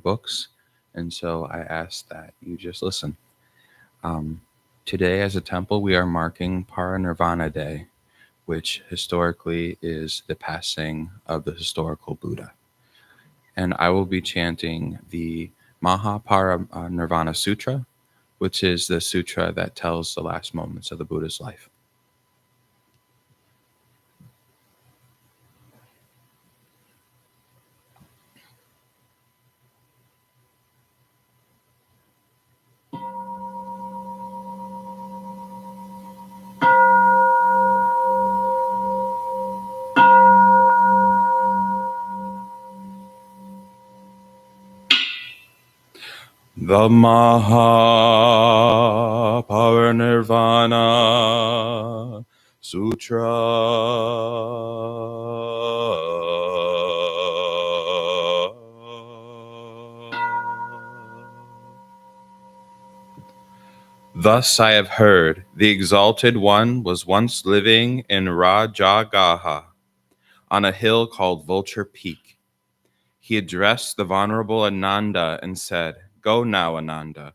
books, and so I ask that you just listen. Um, Today, as a temple, we are marking Parinirvana Day, which historically is the passing of the historical Buddha. And I will be chanting the Mahaparinirvana Sutra, which is the sutra that tells the last moments of the Buddha's life. The Mahaparinirvana Sutra. Thus I have heard, the Exalted One was once living in Rajagaha, on a hill called Vulture Peak. He addressed the Venerable Ananda and said, "Go now, Ananda,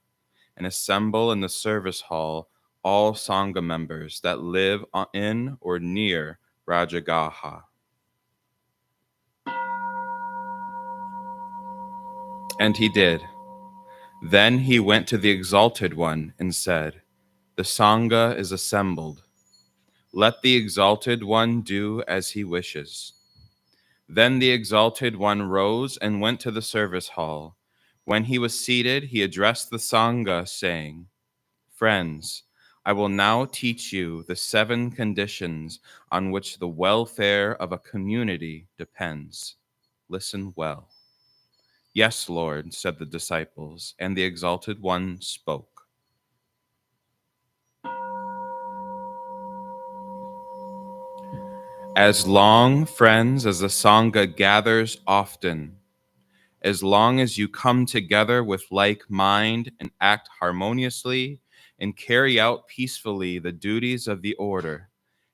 and assemble in the service hall all Sangha members that live in or near Rajagaha." And he did. Then he went to the Exalted One and said, "The Sangha is assembled. Let the Exalted One do as he wishes." Then the Exalted One rose and went to the service hall. When he was seated, he addressed the Sangha, saying, "Friends, I will now teach you the 7 conditions on which the welfare of a community depends. Listen well." "Yes, Lord," said the disciples, and the Exalted One spoke. As long, friends, as the Sangha gathers often, as long as you come together with like mind and act harmoniously and carry out peacefully the duties of the order,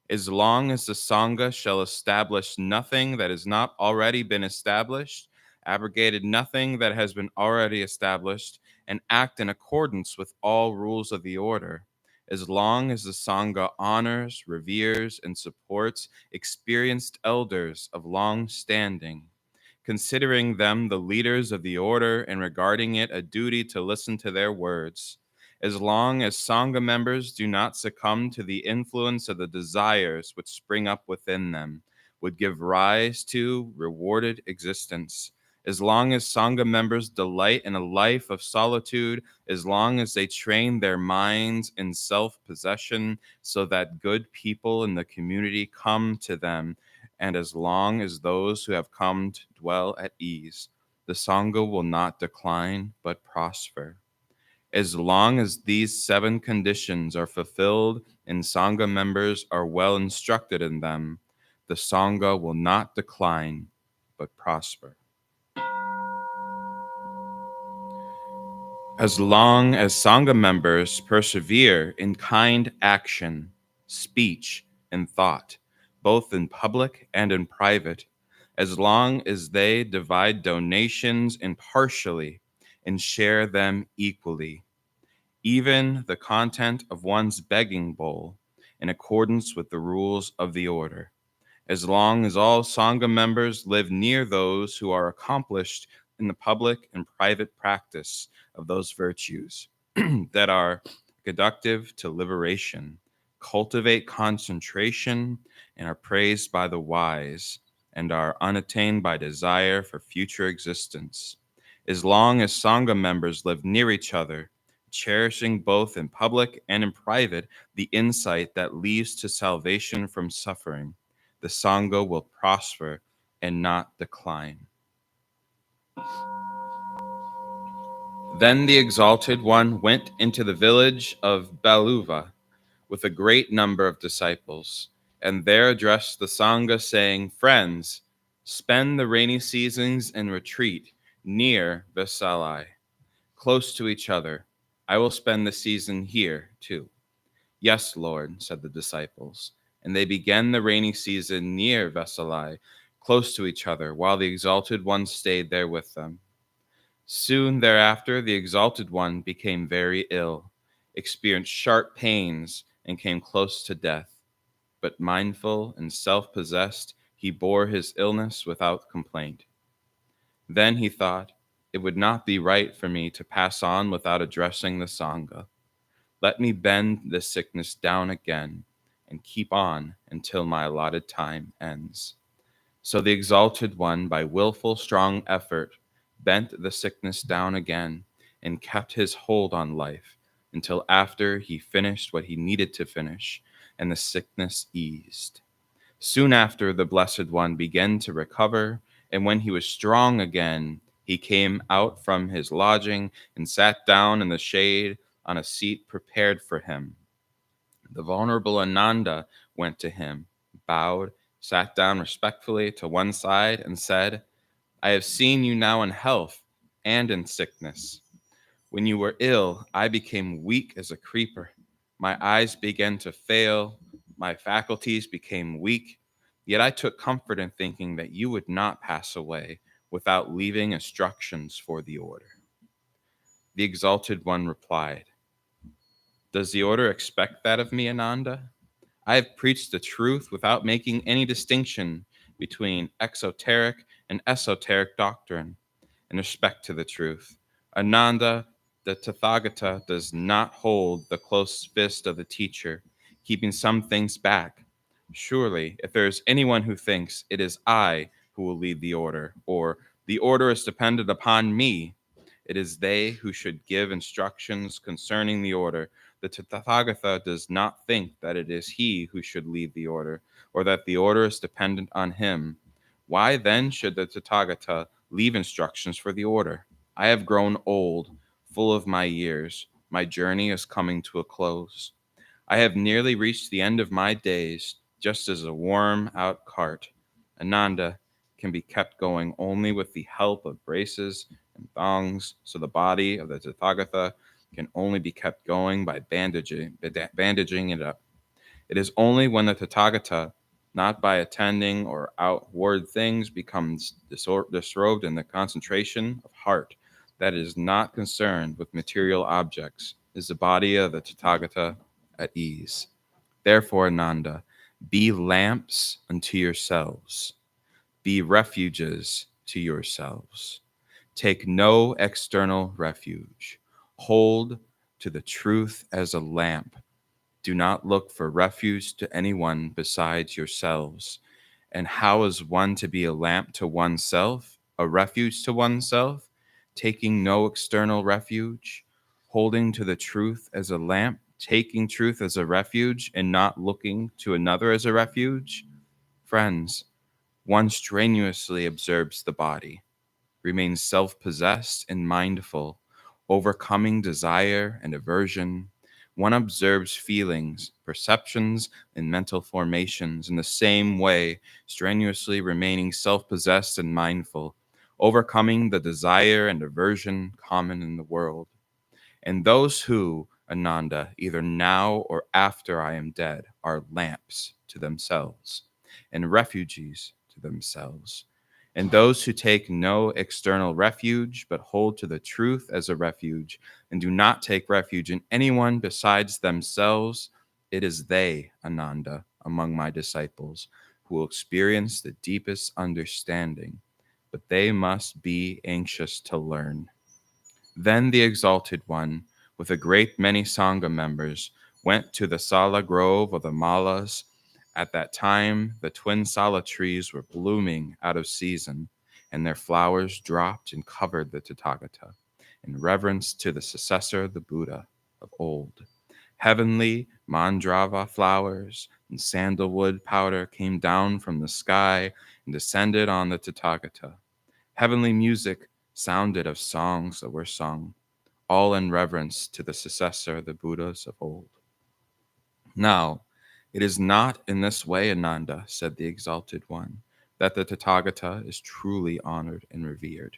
as long as the Sangha shall establish nothing that has not already been established, abrogated nothing that has been already established, and act in accordance with all rules of the order, as long as the Sangha honors, reveres, and supports experienced elders of long standing, considering them the leaders of the order and regarding it a duty to listen to their words, as long as Sangha members do not succumb to the influence of the desires which spring up within them, would give rise to rewarded existence, as long as Sangha members delight in a life of solitude, as long as they train their minds in self-possession so that good people in the community come to them, and as long as those who have come to dwell at ease, the Sangha will not decline but prosper. As long as these 7 conditions are fulfilled and Sangha members are well instructed in them, the Sangha will not decline but prosper. As long as Sangha members persevere in kind action, speech, and thought, both in public and in private, as long as they divide donations impartially and share them equally, even the content of one's begging bowl, in accordance with the rules of the order, as long as all Sangha members live near those who are accomplished in the public and private practice of those virtues that are conductive to liberation, cultivate concentration, and are praised by the wise, and are unattained by desire for future existence. As long as Sangha members live near each other, cherishing both in public and in private the insight that leads to salvation from suffering, the Sangha will prosper and not decline. Then the Exalted One went into the village of Baluva with a great number of disciples, and there addressed the Sangha, saying, "Friends, spend the rainy seasons in retreat near Vesalai, close to each other. I will spend the season here too." "Yes, Lord," said the disciples, and they began the rainy season near Vesalai, close to each other, while the Exalted One stayed there with them. Soon thereafter, the Exalted One became very ill, experienced sharp pains, and came close to death. But mindful and self possessed, he bore his illness without complaint. Then he thought, it would not be right for me to pass on without addressing the Sangha. Let me bend this sickness down again and keep on until my allotted time ends. So the Exalted One, by willful, strong effort, bent the sickness down again and kept his hold on life until after he finished what he needed to finish and the sickness eased. Soon after, the Blessed One began to recover, and when he was strong again, he came out from his lodging and sat down in the shade on a seat prepared for him. The Venerable Ananda went to him, bowed, sat down respectfully to one side, and said, I have seen you now in health and in sickness. When you were ill, I became weak as a creeper. My eyes began to fail, my faculties became weak, yet I took comfort in thinking that you would not pass away without leaving instructions for the order. The Exalted One replied, Does the order expect that of me, Ananda? I have preached the truth without making any distinction between exoteric and esoteric doctrine in respect to the truth. Ananda, the Tathagata, does not hold the close fist of the teacher, keeping some things back. Surely, if there is anyone who thinks it is I who will lead the order, or the order is dependent upon me, it is they who should give instructions concerning the order. The Tathagata does not think that it is he who should lead the order, or that the order is dependent on him. Why then should the Tathagata leave instructions for the order? I have grown old, full of my years. My journey is coming to a close. I have nearly reached the end of my days, just as a worn out cart. Ananda can be kept going only with the help of braces and thongs, so the body of the Tathagata can only be kept going by bandaging it up. It is only when the Tathagata, not by attending or outward things, becomes disrobed in the concentration of heart that is not concerned with material objects, is the body of the Tathagata at ease. Therefore, Ananda, be lamps unto yourselves, be refuges to yourselves. Take no external refuge. Hold to the truth as a lamp. Do not look for refuge to anyone besides yourselves. And how is one to be a lamp to oneself, a refuge to oneself, taking no external refuge, holding to the truth as a lamp, taking truth as a refuge, and not looking to another as a refuge? Friends, one strenuously observes the body, remains self-possessed and mindful, overcoming desire and aversion. One observes feelings, perceptions, and mental formations in the same way, strenuously remaining self-possessed and mindful, overcoming the desire and aversion common in the world. And those who, Ananda, either now or after I am dead, are lamps to themselves and refugees to themselves. And those who take no external refuge, but hold to the truth as a refuge, and do not take refuge in anyone besides themselves, it is they, Ananda, among my disciples, who will experience the deepest understanding. But they must be anxious to learn. Then the Exalted One, with a great many Sangha members, went to the Sala Grove of the Malas. At that time, the twin Sala trees were blooming out of season, and their flowers dropped and covered the Tathagata, in reverence to the successor of the Buddha of old. Heavenly mandrava flowers and sandalwood powder came down from the sky and descended on the Tathagata. Heavenly music sounded of songs that were sung, all in reverence to the successor of the Buddhas of old. Now, it is not in this way, Ananda, said the Exalted One, that the Tathagata is truly honored and revered.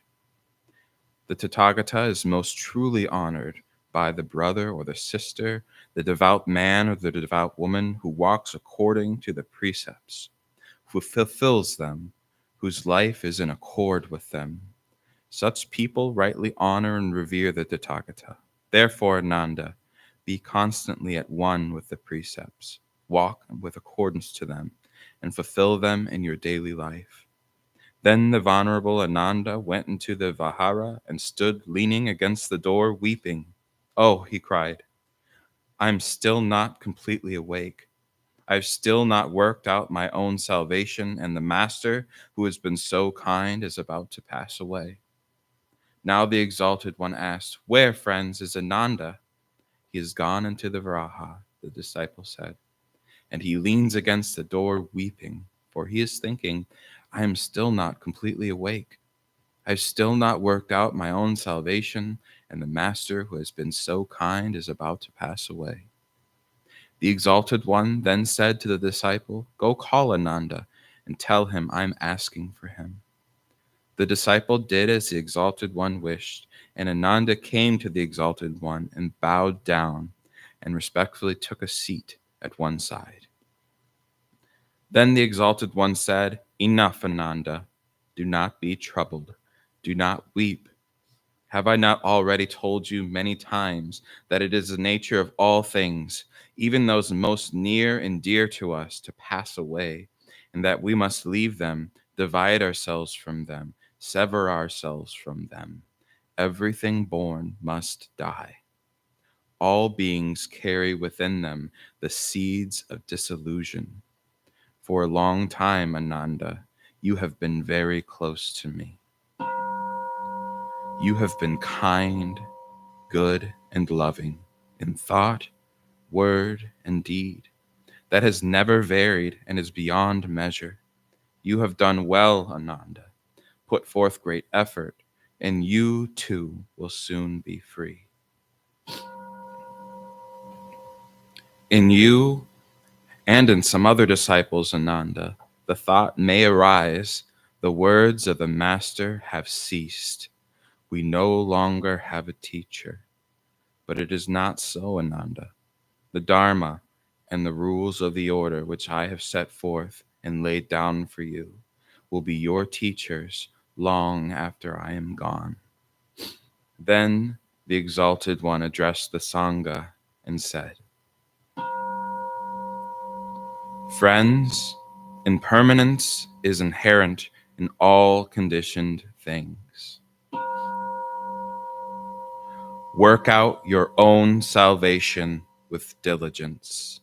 The Tathagata is most truly honored by the brother or the sister, the devout man or the devout woman who walks according to the precepts, who fulfills them, whose life is in accord with them. Such people rightly honor and revere the Tathagata. Therefore, Ananda, be constantly at one with the precepts, walk with accordance to them, and fulfill them in your daily life. Then the venerable Ananda went into the Vihara and stood leaning against the door, weeping. Oh, he cried, I am still not completely awake. I've still not worked out my own salvation, and the Master, who has been so kind, is about to pass away. Now the Exalted One asked, Where, friends, is Ananda? He has gone into the Viraha, the disciple said, and he leans against the door weeping, for he is thinking, I am still not completely awake. I've still not worked out my own salvation, and the Master, who has been so kind, is about to pass away. The Exalted One then said to the disciple, Go call Ananda and tell him I'm asking for him. The disciple did as the Exalted One wished, and Ananda came to the Exalted One and bowed down and respectfully took a seat at one side. Then the Exalted One said, Enough, Ananda. Do not be troubled. Do not weep. Have I not already told you many times that it is the nature of all things, even those most near and dear to us, to pass away, and that we must leave them, divide ourselves from them, sever ourselves from them? Everything born must die. All beings carry within them the seeds of disillusion. For a long time, Ananda, you have been very close to me. You have been kind, good, and loving in thought, word, and deed. That has never varied and is beyond measure. You have done well, Ananda, put forth great effort, and you too will soon be free. In you and in some other disciples, Ananda, the thought may arise, the words of the Master have ceased. We no longer have a teacher. But it is not so, Ananda. The Dharma and the rules of the order which I have set forth and laid down for you will be your teachers long after I am gone. Then the Exalted One addressed the Sangha and said, Friends, impermanence is inherent in all conditioned things. Work out your own salvation with diligence.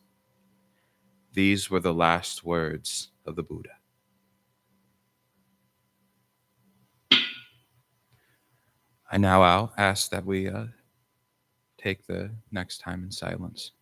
These were the last words of the Buddha. I now ask that we take the next time in silence.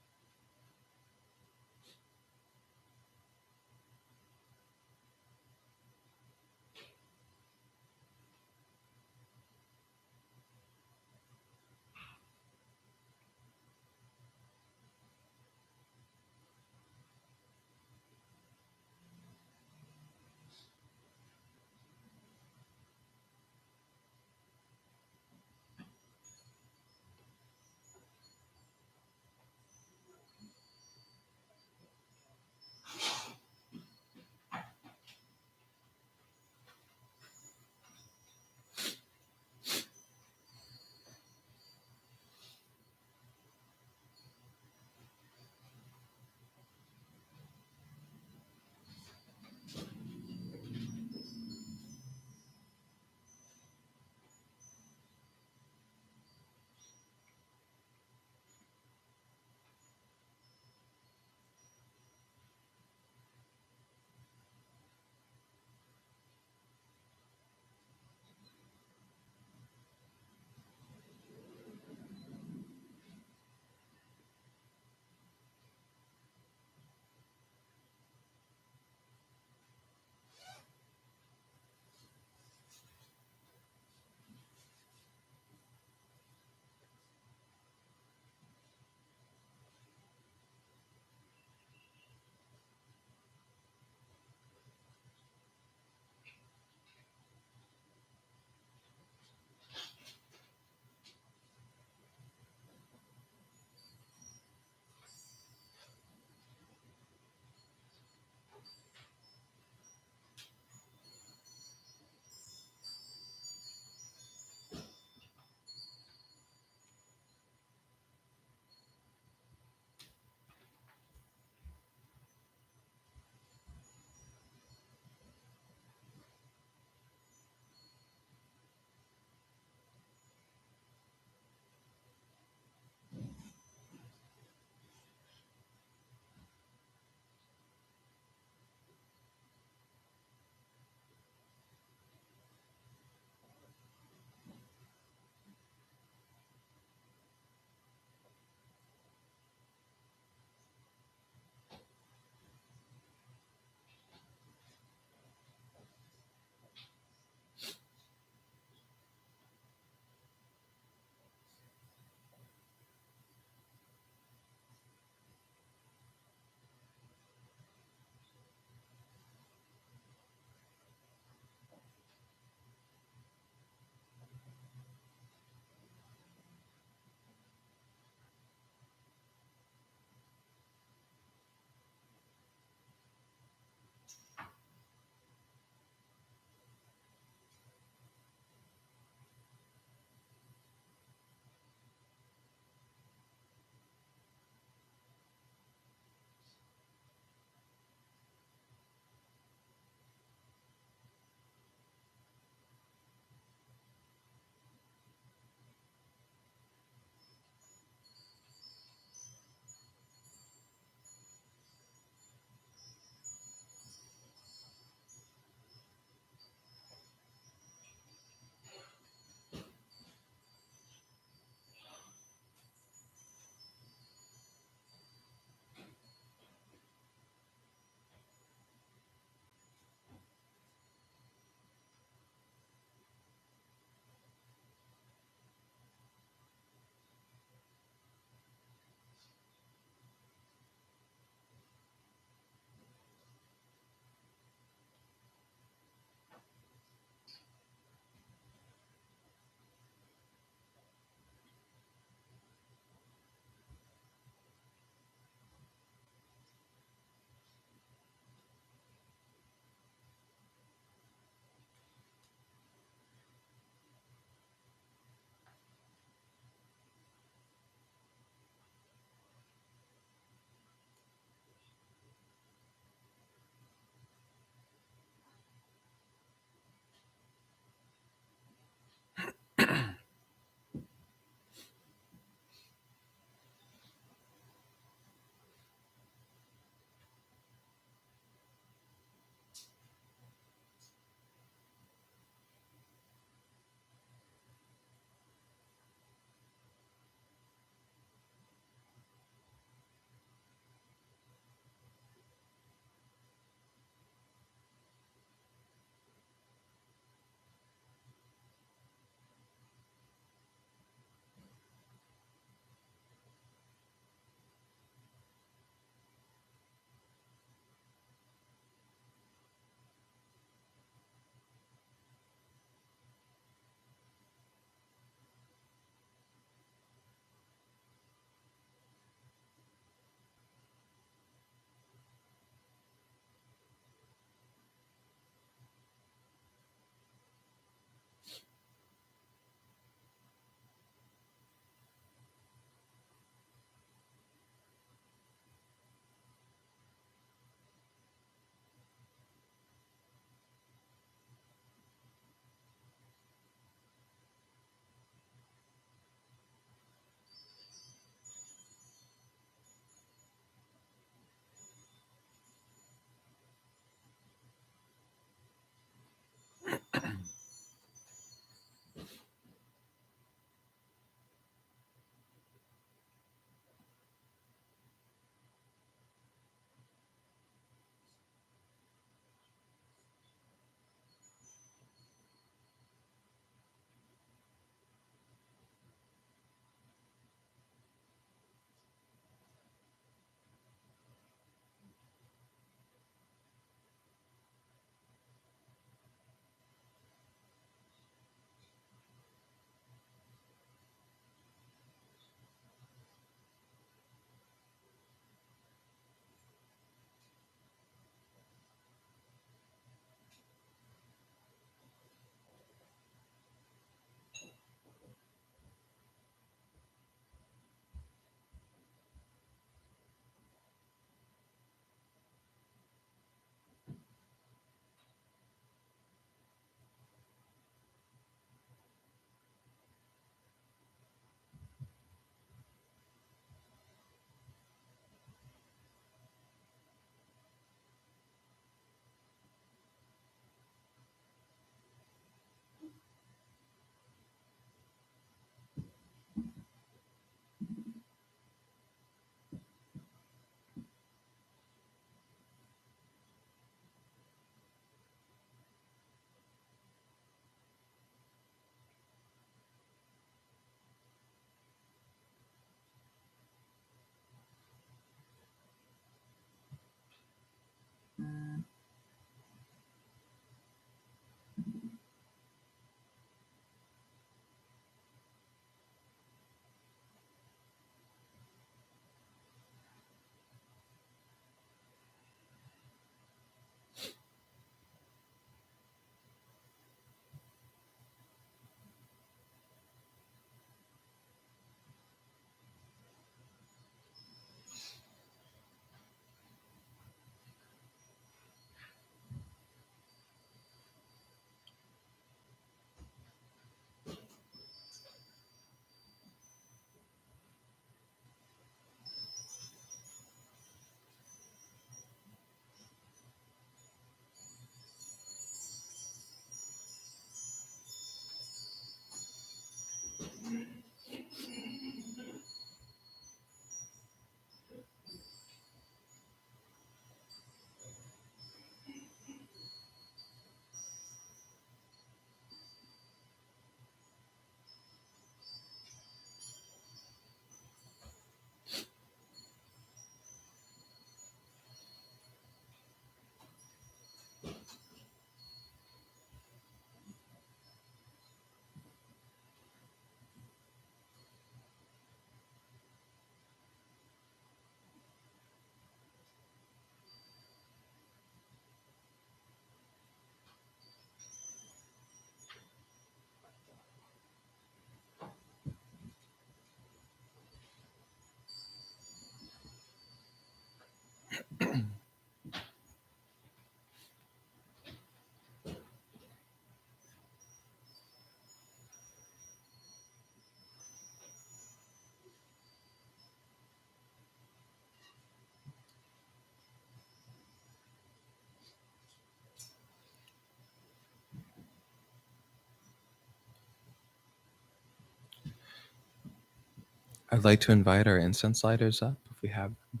I'd like to invite our incense lighters up if we have them.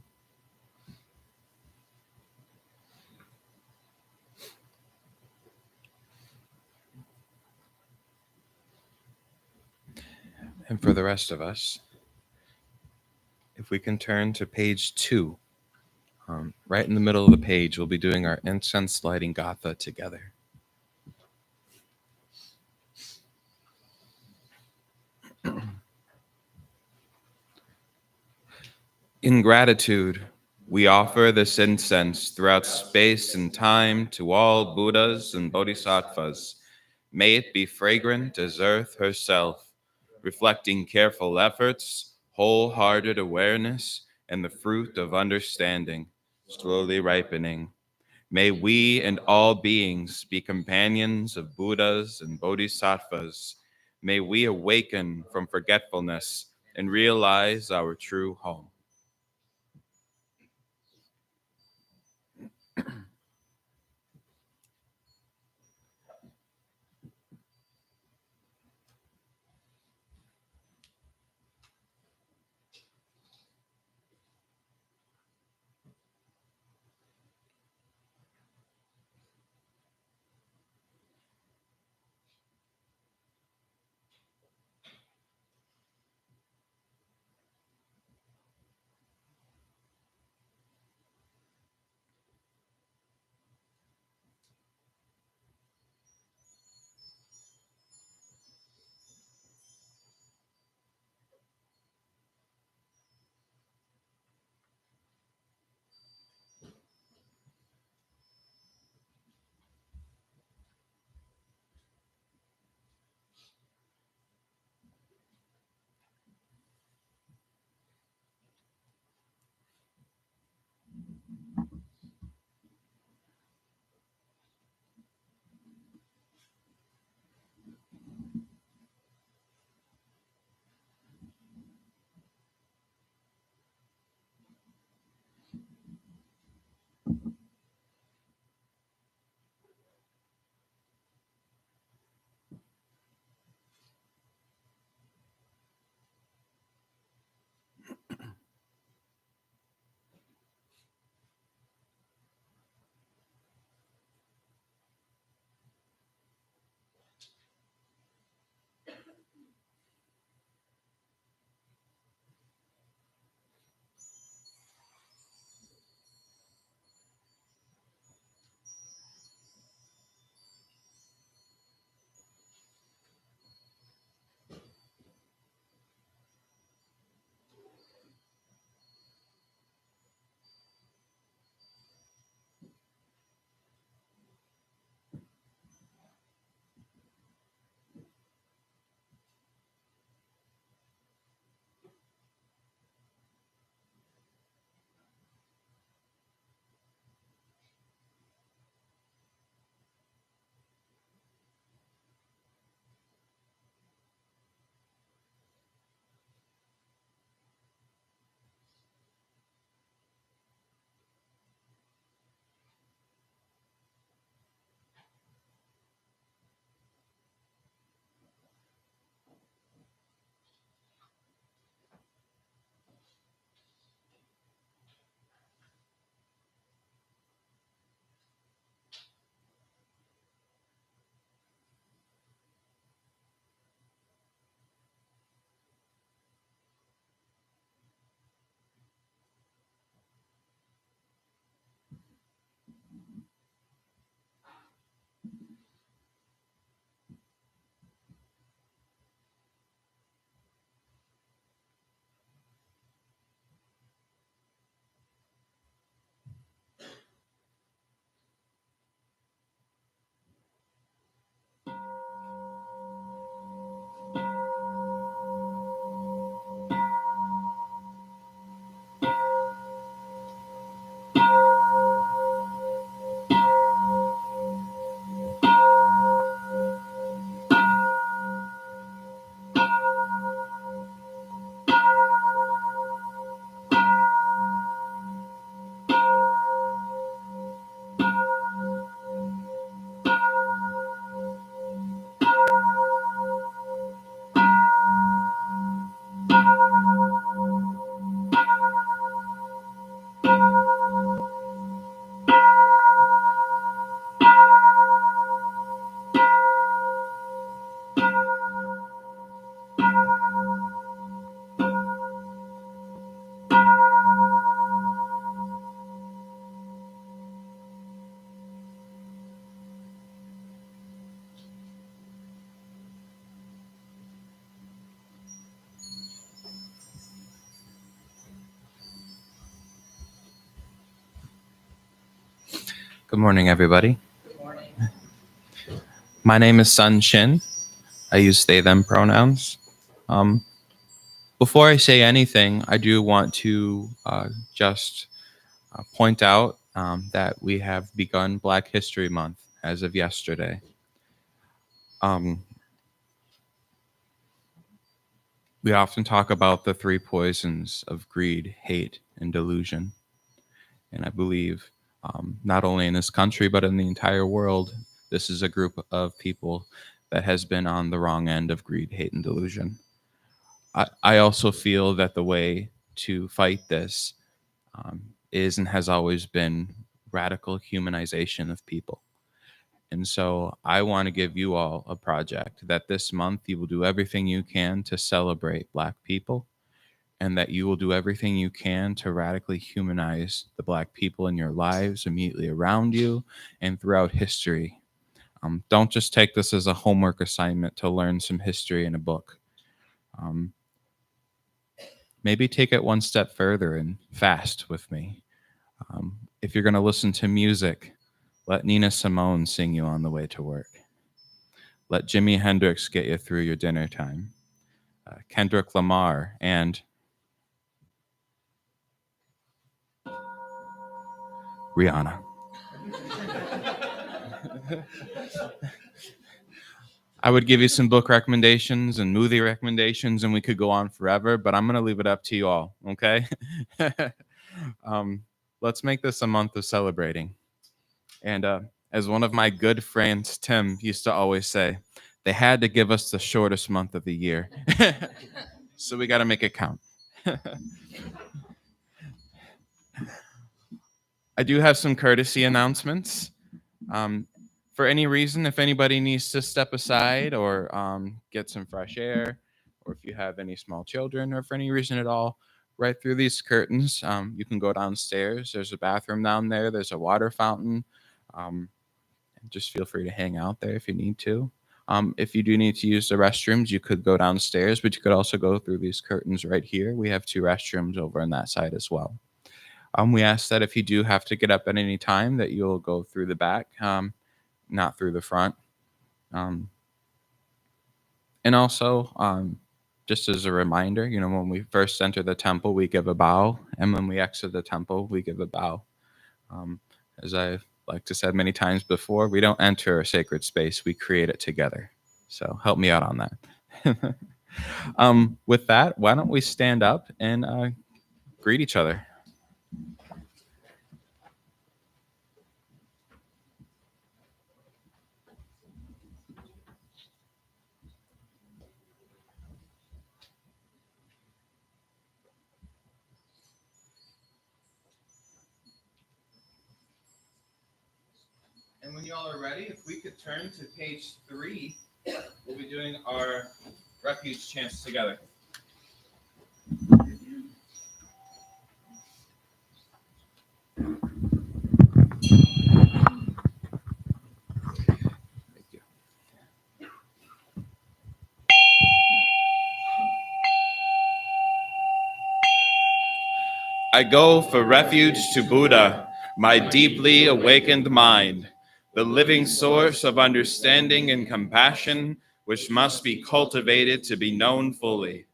And for the rest of us, if we can turn to page 2, right in the middle of the page, we'll be doing our incense lighting gatha together. In gratitude, we offer this incense throughout space and time to all Buddhas and Bodhisattvas. May it be fragrant as earth herself, reflecting careful efforts, wholehearted awareness, and the fruit of understanding, slowly ripening. May we and all beings be companions of Buddhas and Bodhisattvas. May we awaken from forgetfulness and realize our true home. Good morning, everybody. Good morning. My name is Sonshin. I use they, them pronouns. Before I say anything, I do want to just point out that we have begun Black History Month as of yesterday. We often talk about the three poisons of greed, hate, and delusion. And I believe not only in this country, but in the entire world, this is a group of people that has been on the wrong end of greed, hate, and delusion. I also feel that the way to fight this is and has always been radical humanization of people. And so I want to give you all a project that this month you will do everything you can to celebrate Black people, and that you will do everything you can to radically humanize the Black people in your lives, immediately around you, and throughout history. Don't just take this as a homework assignment to learn some history in a book. Maybe take it one step further and fast with me. If you're going to listen to music, let Nina Simone sing you on the way to work. Let Jimi Hendrix get you through your dinner time. Kendrick Lamar and Rihanna. I would give you some book recommendations and movie recommendations, and we could go on forever, but I'm going to leave it up to you all, okay? Let's make this a month of celebrating. And as one of my good friends, Tim, used to always say, they had to give us the shortest month of the year. So we got to make it count. I do have some courtesy announcements. For any reason, if anybody needs to step aside or get some fresh air, or if you have any small children, or for any reason at all, right through these curtains, you can go downstairs. There's a bathroom down there. There's a water fountain. Just feel free to hang out there if you need to. If you do need to use the restrooms, you could go downstairs, but you could also go through these curtains right here. We have 2 restrooms over on that side as well. We ask that if you do have to get up at any time, that you'll go through the back, not through the front. And also, just as a reminder, when we first enter the temple, we give a bow, and when we exit the temple, we give a bow. As I've like to said many times before, we don't enter a sacred space, we create it together. So help me out on that. With that, why don't we stand up and greet each other? And when you all are ready, if we could turn to page 3, we'll be doing our refuge chants together. I go for refuge to Buddha, my deeply awakened mind, the living source of understanding and compassion, which must be cultivated to be known fully.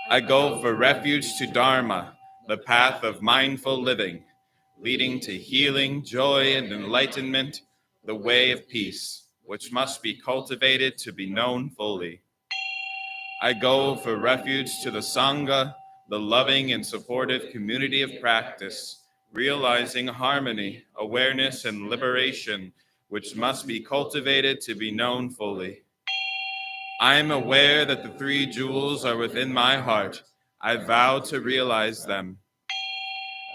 I go for refuge to Dharma, the path of mindful living, leading to healing, joy, and enlightenment, the way of peace, which must be cultivated to be known fully. I go for refuge to the Sangha, the loving and supportive community of practice, realizing harmony, awareness, and liberation, which must be cultivated to be known fully. I am aware that the 3 jewels are within my heart. I vow to realize them.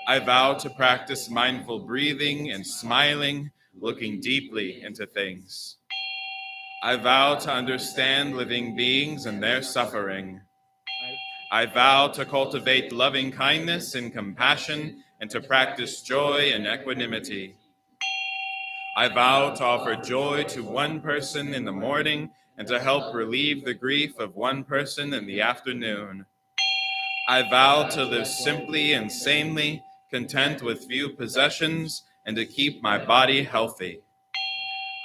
I vow to practice mindful breathing and smiling, looking deeply into things. I vow to understand living beings and their suffering. I vow to cultivate loving kindness and compassion and to practice joy and equanimity. I vow to offer joy to one person in the morning and to help relieve the grief of one person in the afternoon. I vow to live simply and sanely, content with few possessions, and to keep my body healthy.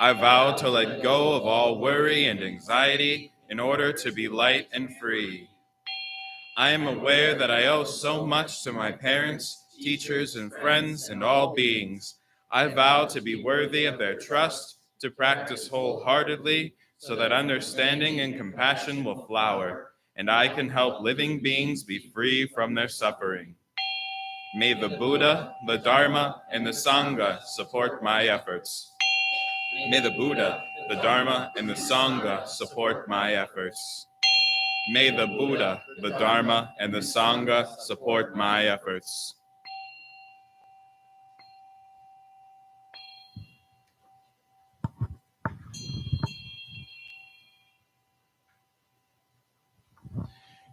I vow to let go of all worry and anxiety in order to be light and free. I am aware that I owe so much to my parents, teachers, and friends, and all beings. I vow to be worthy of their trust, to practice wholeheartedly, so that understanding and compassion will flower, and I can help living beings be free from their suffering. May the Buddha, the Dharma, and the Sangha support my efforts. May the Buddha, the Dharma, and the Sangha support my efforts. May the Buddha, the Dharma, and the Sangha support my efforts.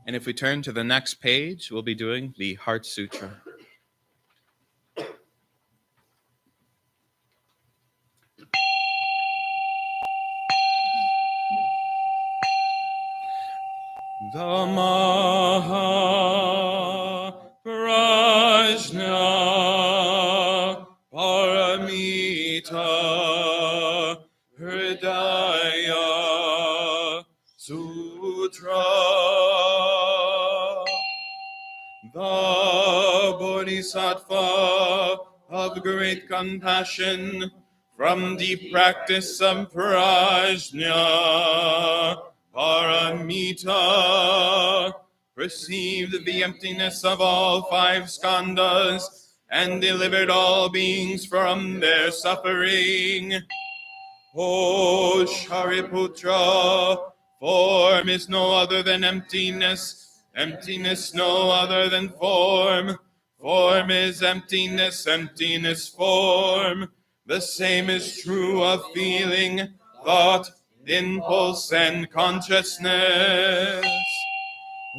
And if we turn to the next page, we'll be doing the Heart Sutra. Dhamma prajna paramita hridaya sutra. The Bodhisattva of great compassion from deep practice of prajna Paramita perceived the emptiness of all five skandhas and delivered all beings from their suffering. O Shariputra, form is no other than emptiness, emptiness no other than form. Form is emptiness, emptiness form. The same is true of feeling, thought, impulse, and consciousness.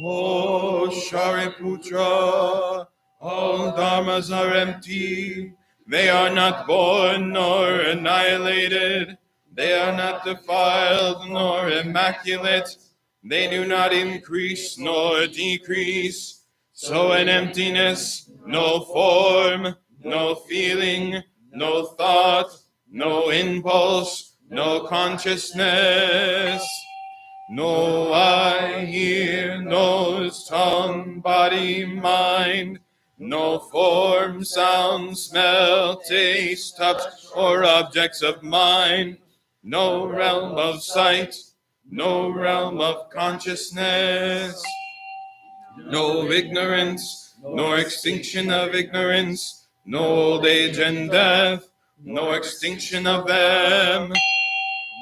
O Shariputra, all dharmas are empty. They are not born nor annihilated. They are not defiled nor immaculate. They do not increase nor decrease. So in emptiness, no form, no feeling, no thought, no impulse, no consciousness, no eye, ear, nose, tongue, body, mind, no form, sound, smell, taste, touch, or objects of mind, no realm of sight, no realm of consciousness, no ignorance, nor extinction of ignorance, no old age and death, no extinction of them,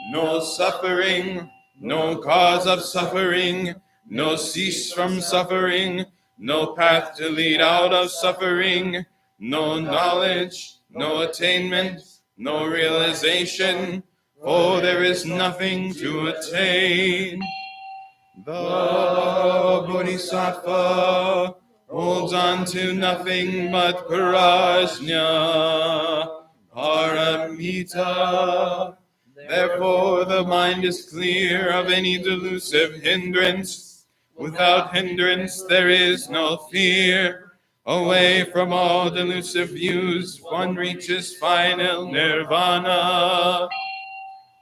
no suffering, no cause of suffering, no cease from suffering, no path to lead out of suffering, no knowledge, no attainment, no realization, for there is nothing to attain. The Bodhisattva holds on to nothing but prajna, paramita. Therefore, the mind is clear of any delusive hindrance. Without hindrance, there is no fear. Away from all delusive views, one reaches final nirvana.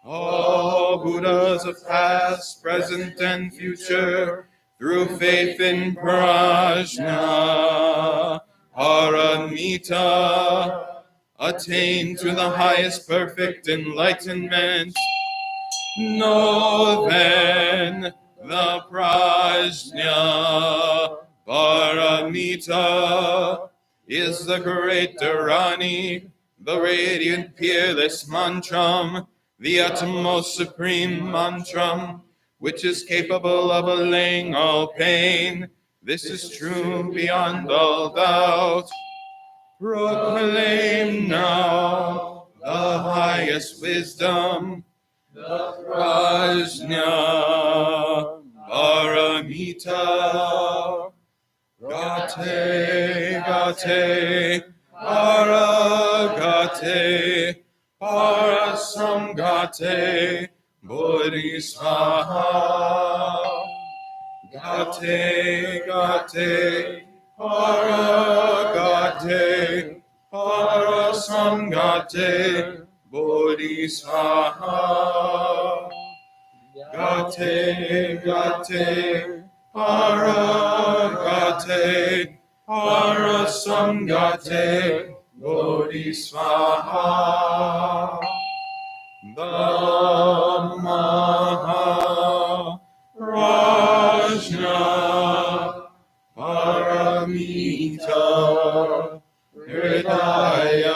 All Buddhas of past, present, and future, through faith in prajna, paramita, attain to the highest perfect enlightenment. Know then the prajna paramita is the great Dharani, the radiant peerless mantram, the utmost supreme mantram, which is capable of allaying all pain. This is true beyond all doubt. Proclaim now the highest wisdom. Prajna Paramita Gate Gate Paragate Parasamgate Bodhisvaha Gate Gate Paragate Parasamgate Bodhisvaha Gate Gate Paragate Parasamgate Bodhisvaha Dhamma Prajna Paramita Hridaya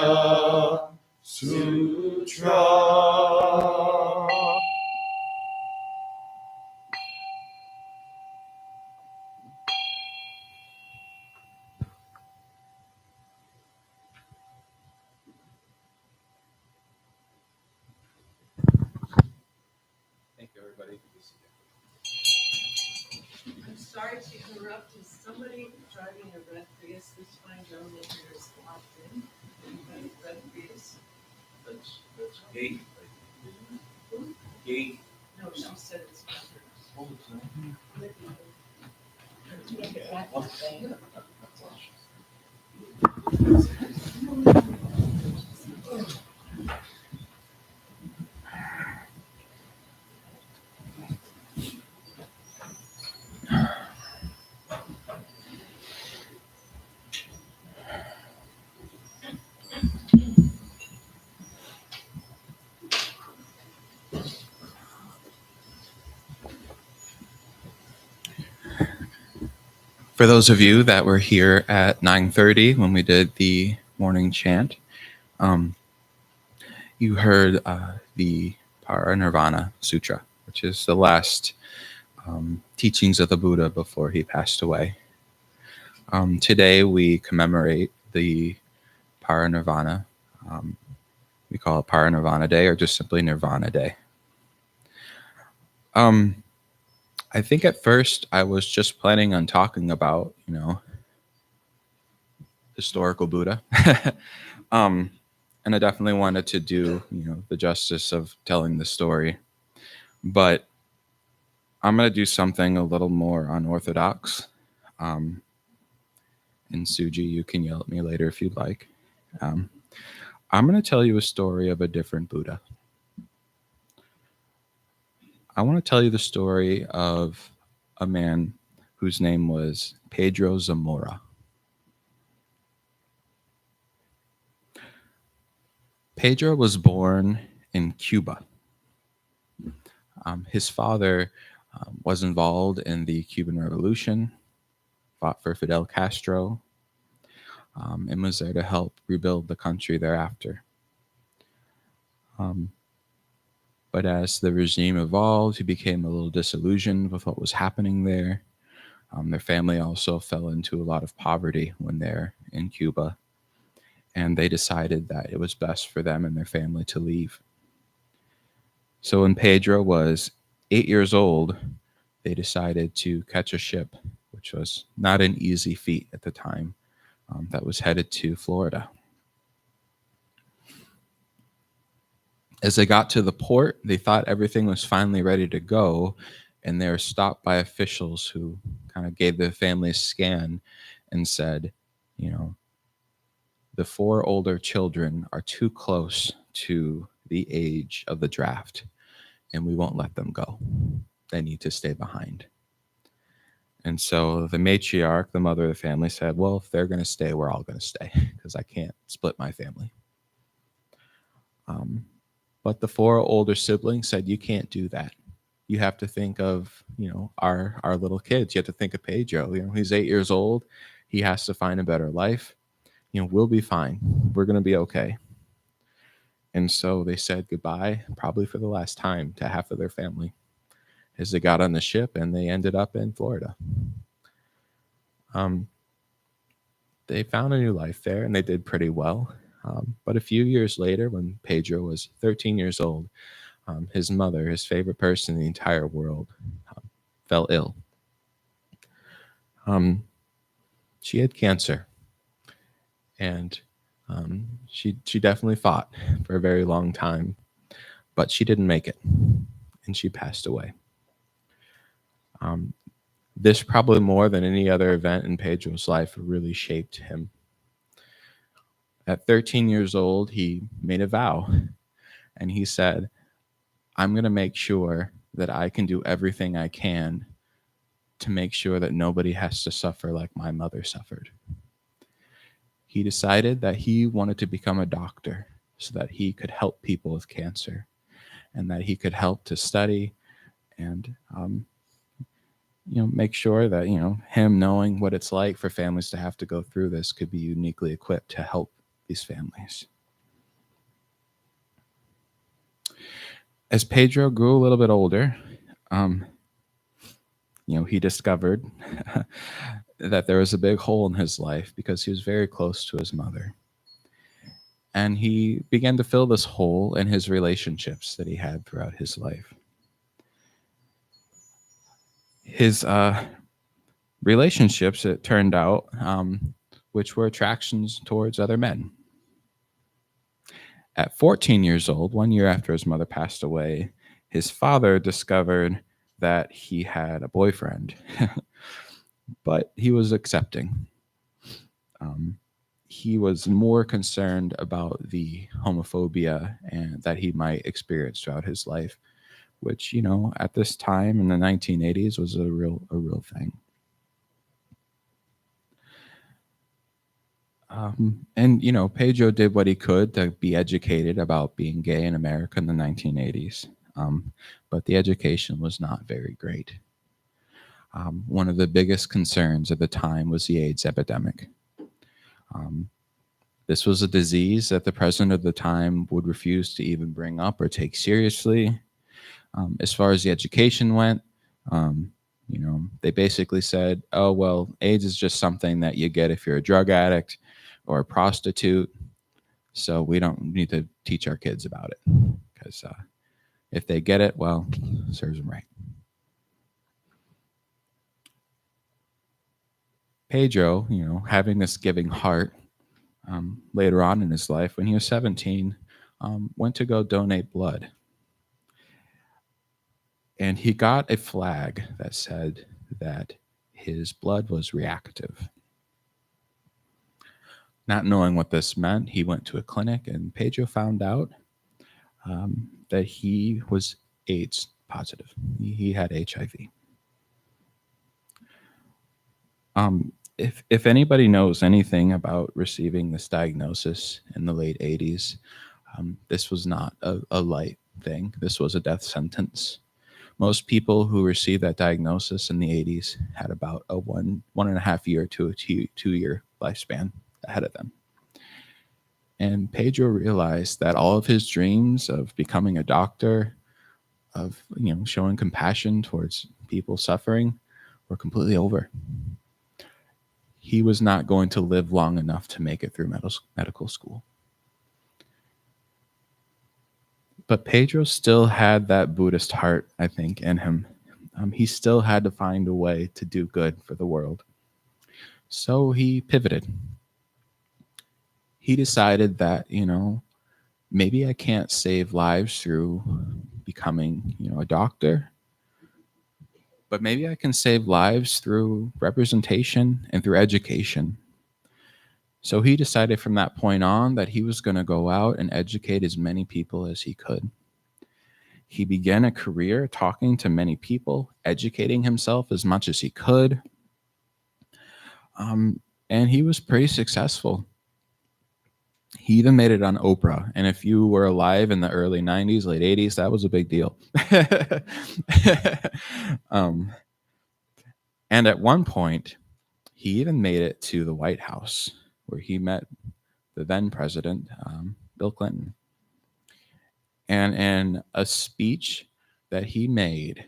Sutra. Thank you, everybody. I'm sorry to interrupt. Is somebody driving a red Prius this fine gentleman here is locked in? Red Prius? That's gate. Gate. No, she said it's not For those of you that were here at 9:30 when we did the morning chant, you heard the Parinirvana Sutra, which is the last teachings of the Buddha before he passed away. Today we commemorate the Parinirvana. We call it Parinirvana Day or just simply Nirvana Day. I think at first I was just planning on talking about, historical Buddha. And I definitely wanted to do, the justice of telling the story. But I'm going to do something a little more unorthodox. And Suji, you can yell at me later if you'd like. I'm going to tell you a story of a different Buddha. I want to tell you the story of a man whose name was Pedro Zamora. Pedro was born in Cuba. His father was involved in the Cuban Revolution, fought for Fidel Castro, and was there to help rebuild the country thereafter. But as the regime evolved, he became a little disillusioned with what was happening there. Their family also fell into a lot of poverty when they're in Cuba, and they decided that it was best for them and their family to leave. So when Pedro was 8 years old, they decided to catch a ship, which was not an easy feat at the time, that was headed to Florida. As they got to the port, they thought everything was finally ready to go, and they were stopped by officials who kind of gave the family a scan and said, the 4 older children are too close to the age of the draft, and we won't let them go. They need to stay behind. And so the matriarch, the mother of the family, said, well, if they're going to stay, we're all going to stay because I can't split my family. But the 4 older siblings said, you can't do that. You have to think of, our little kids. You have to think of Pedro. He's 8 years old. He has to find a better life. We'll be fine. We're going to be okay. And so they said goodbye, probably for the last time, to half of their family as they got on the ship and they ended up in Florida. They found a new life there and they did pretty well. But a few years later, when Pedro was 13 years old, his mother, his favorite person in the entire world, fell ill. She had cancer, and she definitely fought for a very long time, but she didn't make it, and she passed away. This, probably more than any other event in Pedro's life, really shaped him. At 13 years old, he made a vow, and he said, I'm going to make sure that I can do everything I can to make sure that nobody has to suffer like my mother suffered. He decided that he wanted to become a doctor so that he could help people with cancer, and that he could help to study and make sure that him knowing what it's like for families to have to go through this could be uniquely equipped to help these families. As Pedro grew a little bit older, he discovered that there was a big hole in his life because he was very close to his mother. And he began to fill this hole in his relationships that he had throughout his life. His relationships, it turned out, which were attractions towards other men. At 14 years old, 1 year after his mother passed away, his father discovered that he had a boyfriend, but he was accepting. He was more concerned about the homophobia and that he might experience throughout his life, which, at this time in the 1980s was a real thing. And Pedro did what he could to be educated about being gay in America in the 1980s, but the education was not very great. One of the biggest concerns at the time was the AIDS epidemic. This was a disease that the president of the time would refuse to even bring up or take seriously. As far as the education went, they basically said, oh, well, AIDS is just something that you get if you're a drug addict or a prostitute, so we don't need to teach our kids about it, because if they get it, well, serves them right. Pedro, having this giving heart, later on in his life, when he was 17, went to go donate blood. And he got a flag that said that his blood was reactive. Not knowing what this meant, he went to a clinic, and Pedro found out that he was AIDS positive. He had HIV. If anybody knows anything about receiving this diagnosis in the late 80s, this was not a light thing. This was a death sentence. Most people who received that diagnosis in the 80s had about a 1.5 year to a 2-year lifespan ahead of them. And Pedro realized that all of his dreams of becoming a doctor, of showing compassion towards people suffering, were completely over. He was not going to live long enough to make it through medical school. But Pedro still had that Buddhist heart, I think, in him. He still had to find a way to do good for the world. So he pivoted. He decided that, maybe I can't save lives through becoming, a doctor, but maybe I can save lives through representation and through education. So he decided from that point on that he was going to go out and educate as many people as he could. He began a career talking to many people, educating himself as much as he could. And he was pretty successful. He even made it on Oprah. And if you were alive in the early 90s, late 80s, that was a big deal. And at one point, he even made it to the White House, where he met the then president, Bill Clinton. And in a speech that he made,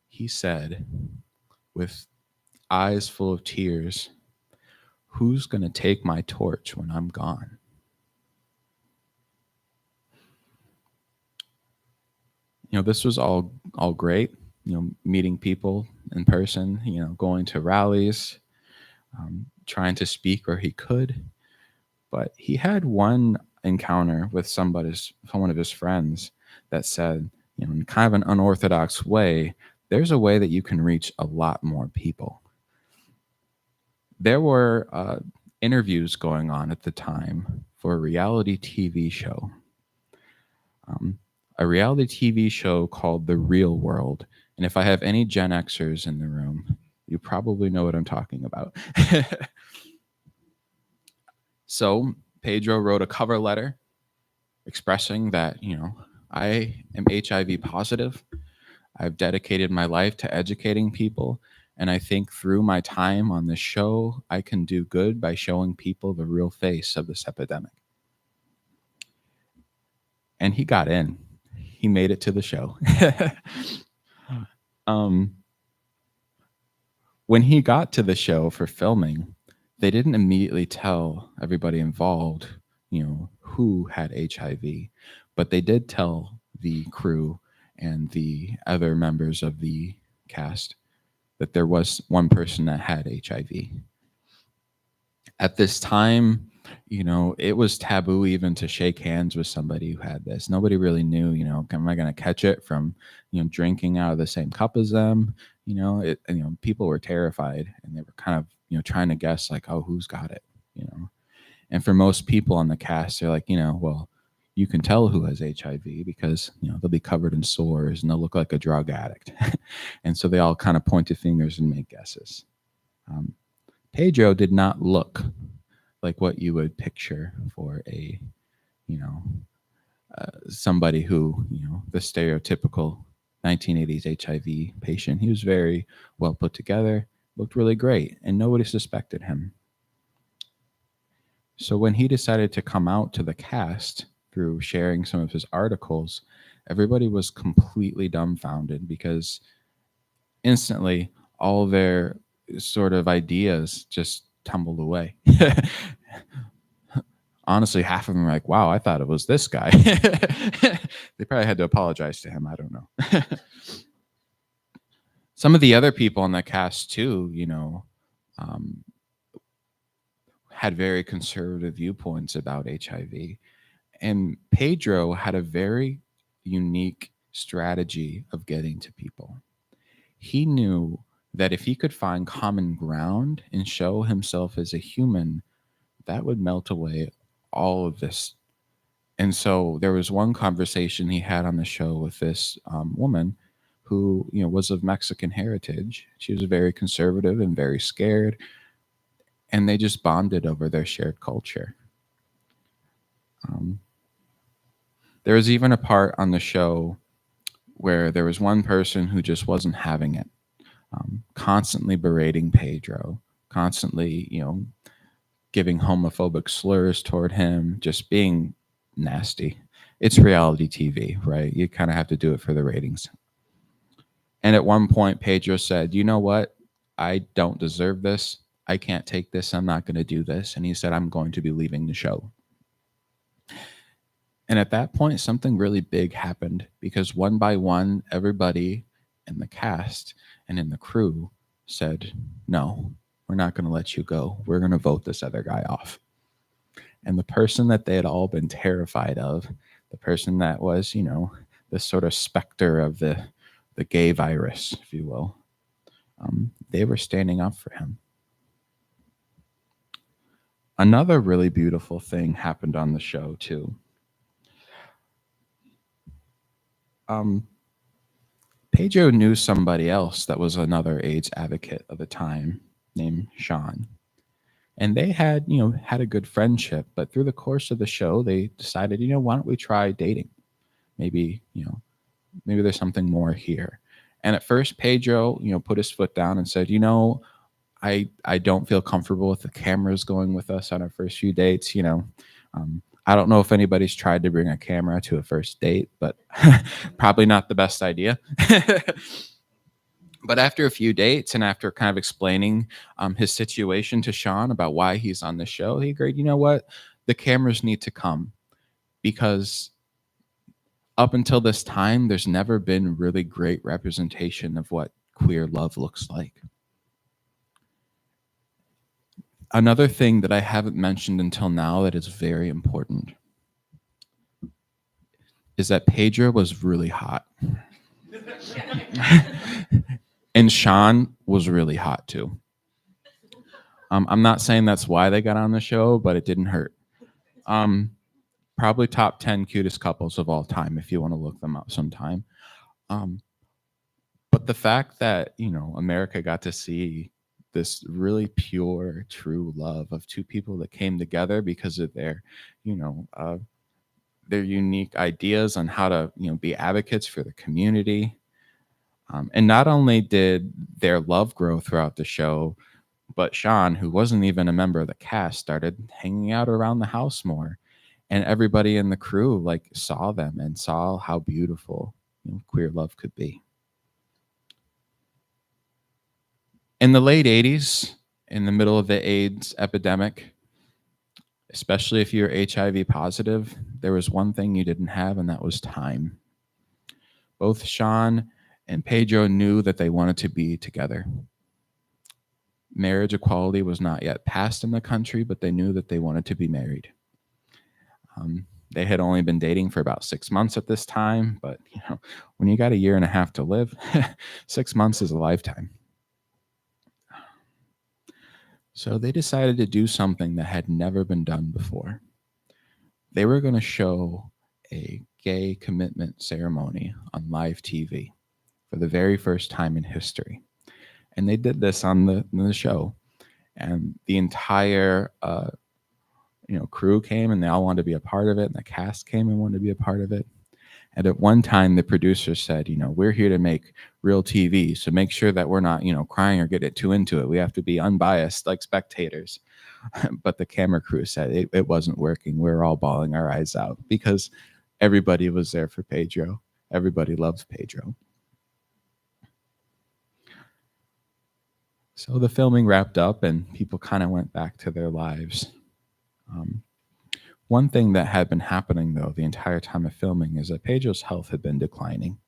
he said, with eyes full of tears, "Who's going to take my torch when I'm gone?" This was all great. Meeting people in person. Going to rallies, trying to speak where he could. But he had one encounter with one of his friends that said, in kind of an unorthodox way, there's a way that you can reach a lot more people. There were interviews going on at the time for a reality TV show. A reality TV show called The Real World. And if I have any Gen Xers in the room, you probably know what I'm talking about. So Pedro wrote a cover letter expressing that, I am HIV positive. I've dedicated my life to educating people. And I think through my time on this show, I can do good by showing people the real face of this epidemic. And he got in. He made it to the show. When he got to the show for filming, they didn't immediately tell everybody involved, who had HIV, but they did tell the crew and the other members of the cast that there was one person that had HIV. At this time, it was taboo even to shake hands with somebody who had this. Nobody really knew, am I going to catch it from, drinking out of the same cup as them? People were terrified and they were kind of, trying to guess like, oh, who's got it, And for most people on the cast, they're like, well, you can tell who has HIV because, they'll be covered in sores and they'll look like a drug addict. And so they all kind of pointed fingers and made guesses. Pedro did not look like what you would picture for a, somebody who, the stereotypical 1980s HIV patient. He was very well put together, looked really great, and nobody suspected him. So when he decided to come out to the cast through sharing some of his articles, everybody was completely dumbfounded because instantly all their sort of ideas just tumbled away. Honestly, half of them were like, wow, I thought it was this guy. They probably had to apologize to him. I don't know. Some of the other people on the cast too, had very conservative viewpoints about HIV. And Pedro had a very unique strategy of getting to people. He knew that if he could find common ground and show himself as a human, that would melt away all of this. And so there was one conversation he had on the show with this woman who, was of Mexican heritage. She was very conservative and very scared. And they just bonded over their shared culture. There was even a part on the show where there was one person who just wasn't having it, constantly berating Pedro, constantly, giving homophobic slurs toward him, just being nasty. It's reality TV, right? You kind of have to do it for the ratings. And at one point, Pedro said, you know what? I don't deserve this. I can't take this. I'm not going to do this. And he said, I'm going to be leaving the show. And at that point, something really big happened because one by one, everybody in the cast and in the crew said, no, we're not going to let you go. We're going to vote this other guy off. And the person that they had all been terrified of, the person that was, this sort of specter of the gay virus, if you will, they were standing up for him. Another really beautiful thing happened on the show, too. Pedro knew somebody else that was another AIDS advocate of the time named Sean. And they had, had a good friendship, but through the course of the show, they decided, why don't we try dating? Maybe, maybe there's something more here. And at first, Pedro, put his foot down and said, I don't feel comfortable with the cameras going with us on our first few dates. I don't know if anybody's tried to bring a camera to a first date, but probably not the best idea. But after a few dates and after kind of explaining his situation to Sean about why he's on the show, he agreed, you know what? The cameras need to come because up until this time, there's never been really great representation of what queer love looks like. Another thing that I haven't mentioned until now that is very important is that Pedro was really hot. And Sean was really hot too. I'm not saying that's why they got on the show, but it didn't hurt. Probably top 10 cutest couples of all time if you want to look them up sometime. But the fact that, America got to see this really pure, true love of two people that came together because of their, their unique ideas on how to, be advocates for the community. And not only did their love grow throughout the show, but Sean, who wasn't even a member of the cast, started hanging out around the house more. And everybody in the crew saw them and saw how beautiful queer love could be. In the late 80s, in the middle of the AIDS epidemic, especially if you're HIV positive, there was one thing you didn't have, and that was time. Both Sean and Pedro knew that they wanted to be together. Marriage equality was not yet passed in the country, but they knew that they wanted to be married. They had only been dating for about 6 months at this time, but when you got a year and a half to live, 6 months is a lifetime. So they decided to do something that had never been done before. They were going to show a gay commitment ceremony on live TV for the very first time in history. And they did this on the show. And the entire crew came and they all wanted to be a part of it. And the cast came and wanted to be a part of it. And at one time, the producer said, we're here to make real TV. So make sure that we're not, crying or getting too into it. We have to be unbiased like spectators. But the camera crew said it wasn't working. We were all bawling our eyes out because everybody was there for Pedro. Everybody loves Pedro. So the filming wrapped up and people kind of went back to their lives. One thing that had been happening, though, the entire time of filming is that Pedro's health had been declining.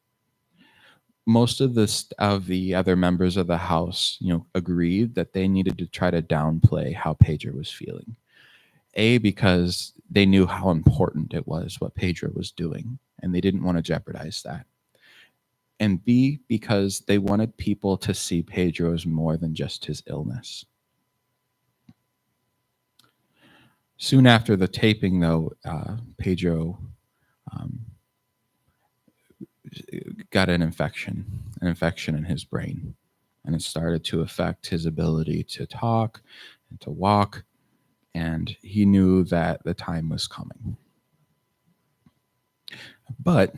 Most of the other members of the house, agreed that they needed to try to downplay how Pedro was feeling. A, because they knew how important it was what Pedro was doing, and they didn't want to jeopardize that. And B, because they wanted people to see Pedro as more than just his illness. Soon after the taping, though, Pedro got an infection in his brain. And it started to affect his ability to talk and to walk. And he knew that the time was coming. But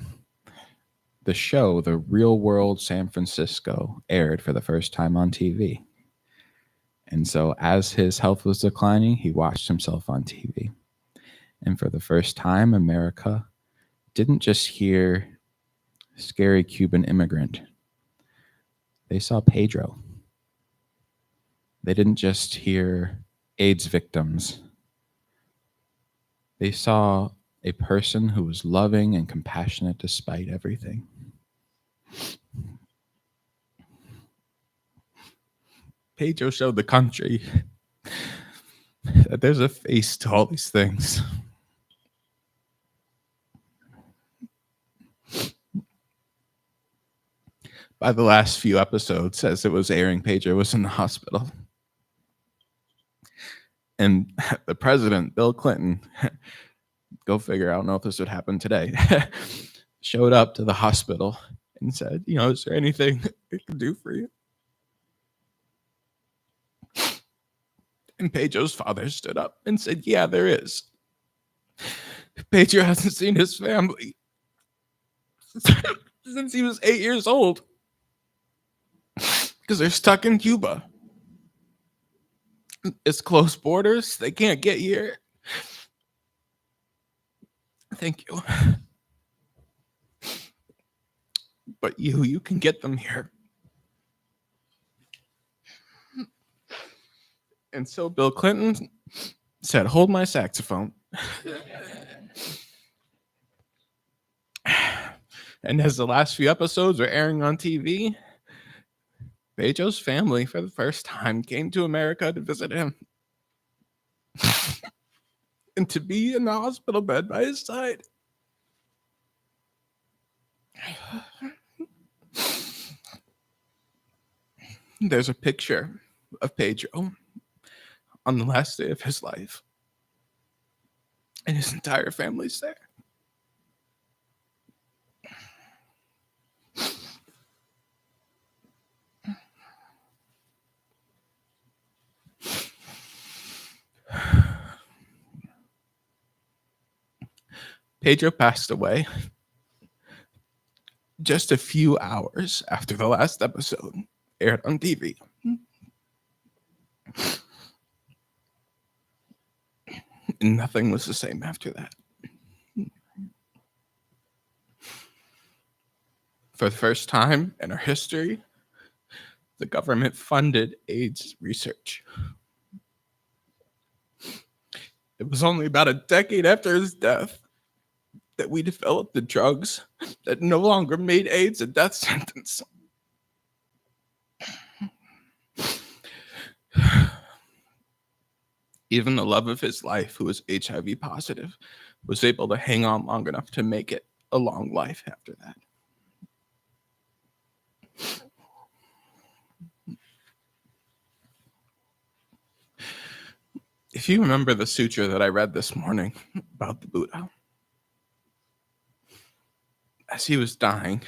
the show, The Real World San Francisco, aired for the first time on TV. And so as his health was declining, he watched himself on TV. And for the first time, America didn't just hear scary Cuban immigrant. They saw Pedro. They didn't just hear AIDS victims. They saw a person who was loving and compassionate despite everything. Pedro showed the country that there's a face to all these things. By the last few episodes, as it was airing, Pedro was in the hospital. And the president, Bill Clinton, go figure, I don't know if this would happen today, showed up to the hospital and said, is there anything I can do for you? And Pedro's father stood up and said, yeah, there is. Pedro hasn't seen his family since he was 8 years old because they're stuck in Cuba. It's close borders. They can't get here. Thank you. But you can get them here. And so Bill Clinton said, hold my saxophone. And as the last few episodes were airing on TV, Pedro's family, for the first time, came to America to visit him and to be in the hospital bed by his side. There's a picture of Pedro on the last day of his life, and his entire family's there. Pedro passed away just a few hours after the last episode aired on TV. And nothing was the same after that. For the first time in our history, the government funded AIDS research. It was only about a decade after his death that we developed the drugs that no longer made AIDS a death sentence. Even the love of his life, who was HIV positive, was able to hang on long enough to make it a long life after that. If you remember the sutra that I read this morning about the Buddha, as he was dying,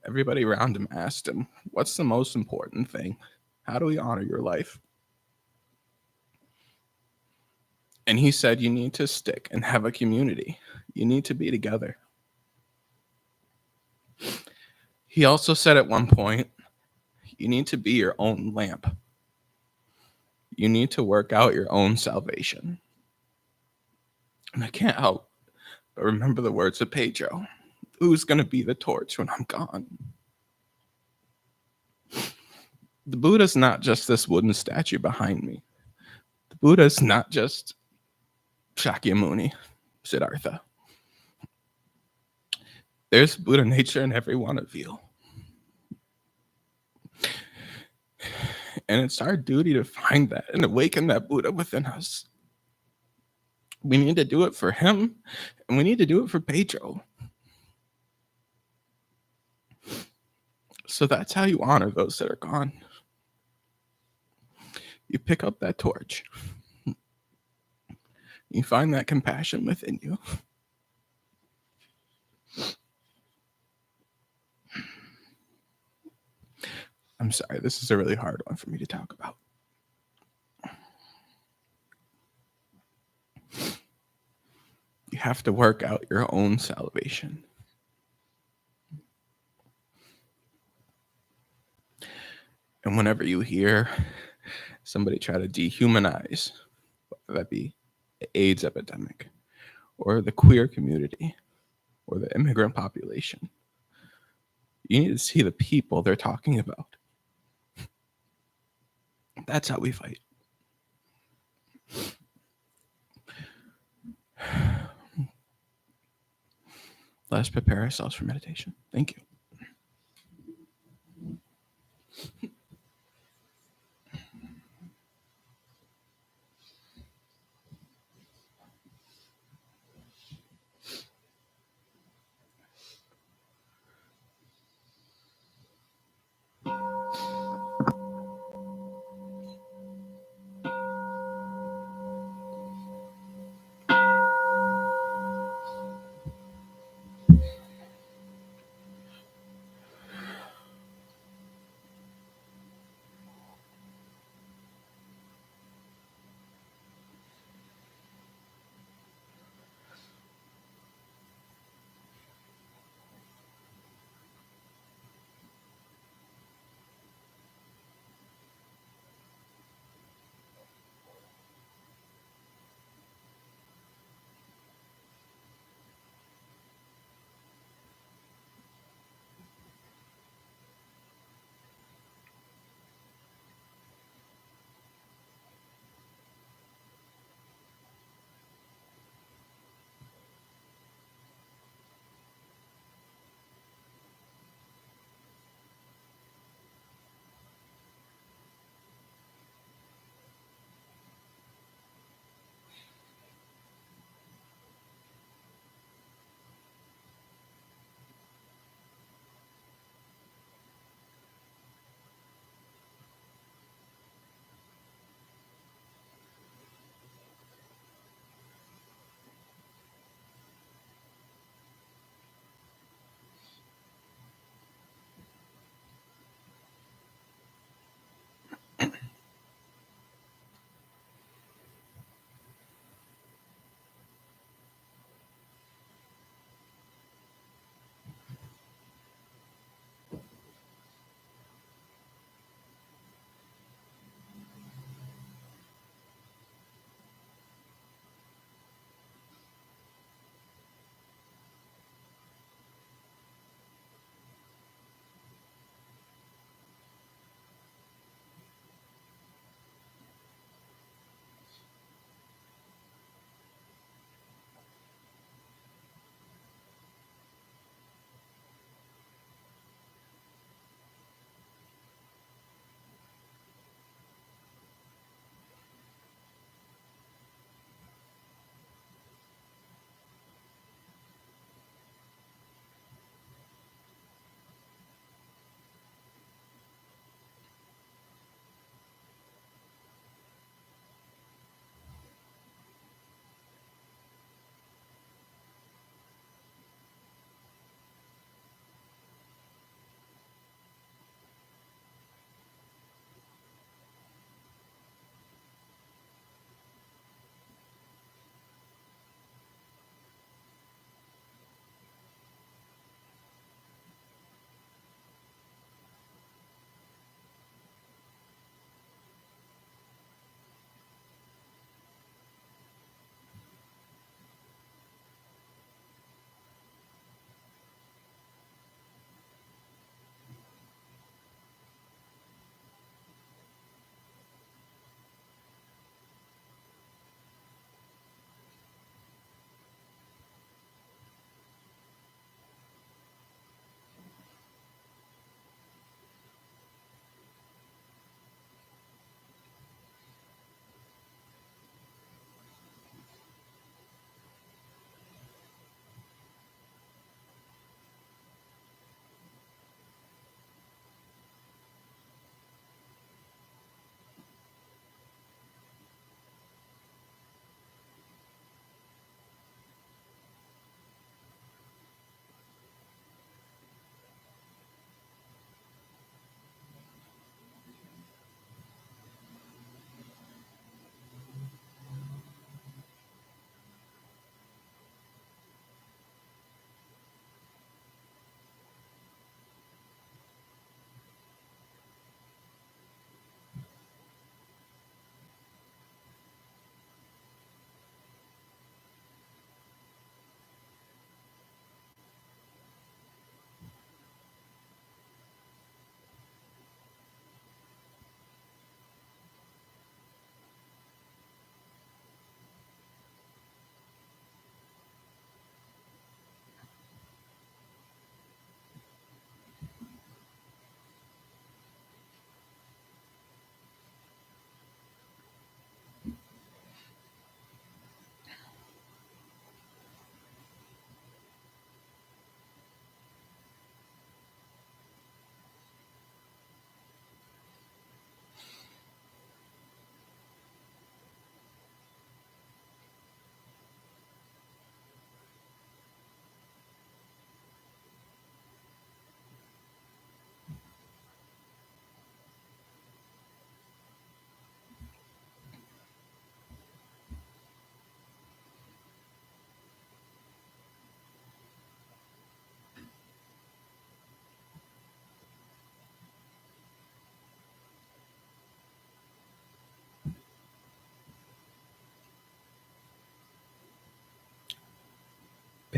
everybody around him asked him, "What's the most important thing? How do we honor your life?" And he said, "You need to stick and have a community. You need to be together." He also said at one point, "You need to be your own lamp. You need to work out your own salvation." And I can't help but remember the words of Pedro. Who's going to be the torch when I'm gone? The Buddha's not just this wooden statue behind me. The Buddha's not just Shakyamuni, Siddhartha. There's Buddha nature in every one of you. And it's our duty to find that and awaken that Buddha within us. We need to do it for him, and we need to do it for Pedro. So that's how you honor those that are gone. You pick up that torch. You find that compassion within you. I'm sorry, this is a really hard one for me to talk about. You have to work out your own salvation. And whenever you hear somebody try to dehumanize, whether that be the AIDS epidemic, or the queer community, or the immigrant population, you need to see the people they're talking about. That's how we fight. Let's prepare ourselves for meditation. Thank you.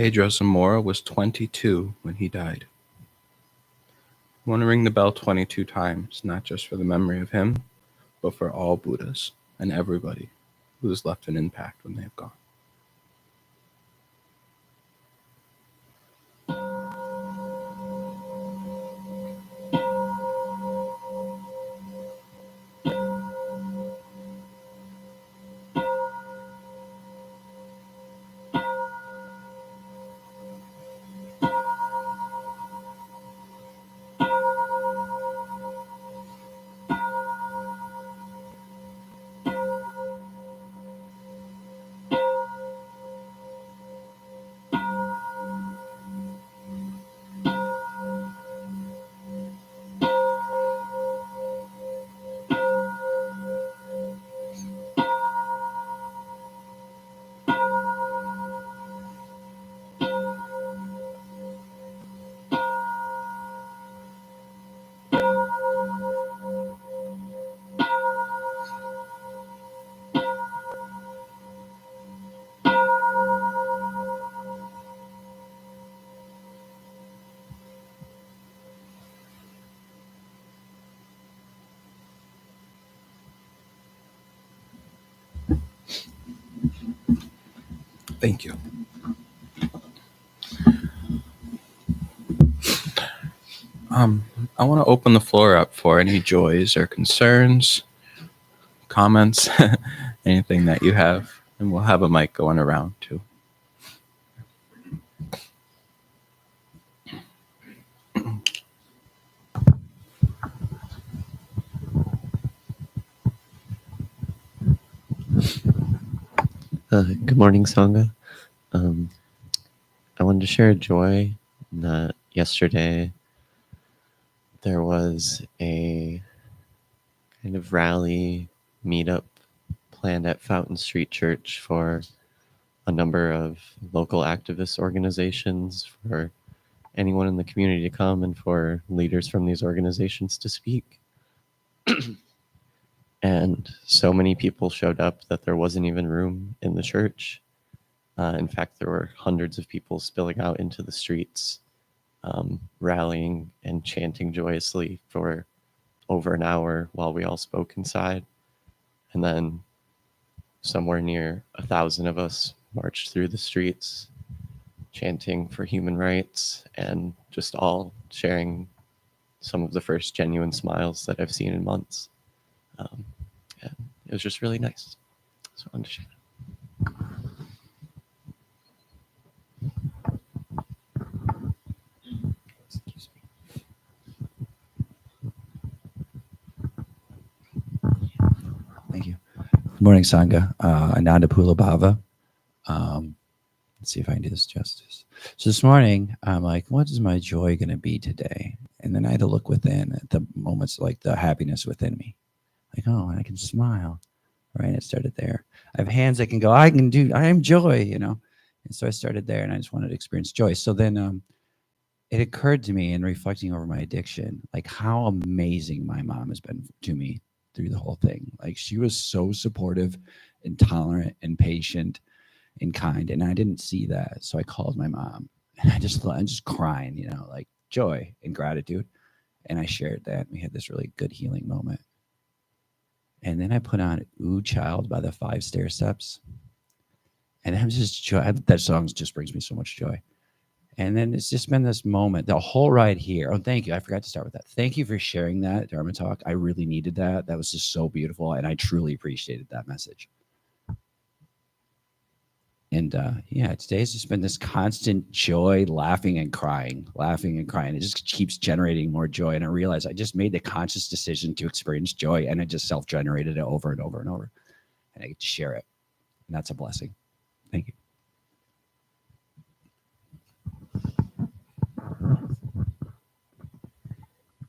Pedro Zamora was 22 when he died. I want to ring the bell 22 times, not just for the memory of him, but for all Buddhas and everybody who has left an impact when they have gone. Thank you. I want to open the floor up for any joys or concerns, comments, anything that you have, and we'll have a mic going around too. Good morning, Sangha. I wanted to share a joy that yesterday there was a kind of rally meetup planned at Fountain Street Church for a number of local activist organizations, for anyone in the community to come and for leaders from these organizations to speak. And so many people showed up that there wasn't even room in the church. In fact, there were hundreds of people spilling out into the streets, rallying and chanting joyously for over an hour while we all spoke inside. And then somewhere near 1,000 of us marched through the streets, chanting for human rights and just all sharing some of the first genuine smiles that I've seen in months. And it was just really nice. So I wanted to share that. Thank you. Good morning, Sangha. Ananda Pula Bhava. Let's see if I can do this justice. So this morning, I'm like, what is my joy going to be today? And then I had to look within at the moments, like the happiness within me. Like, oh, I can smile. Right? It started there. I have hands I can go, I am joy, And so I started there, and I just wanted to experience joy. So then it occurred to me in reflecting over my addiction, like how amazing my mom has been to me through the whole thing. Like she was so supportive and tolerant and patient and kind. And I didn't see that. So I called my mom, and I'm just crying, like joy and gratitude. And I shared that. We had this really good healing moment. And then I put on Ooh Child by the 5 Stair Steps. And I'm just joy. That song just brings me so much joy. And then it's just been this moment, the whole ride here. Oh, thank you. I forgot to start with that. Thank you for sharing that, Dharma Talk. I really needed that. That was just so beautiful. And I truly appreciated that message. And today's just been this constant joy, laughing and crying. It just keeps generating more joy. And I realized I just made the conscious decision to experience joy, and I just self-generated it over and over and over. And I get to share it. And that's a blessing. Thank you.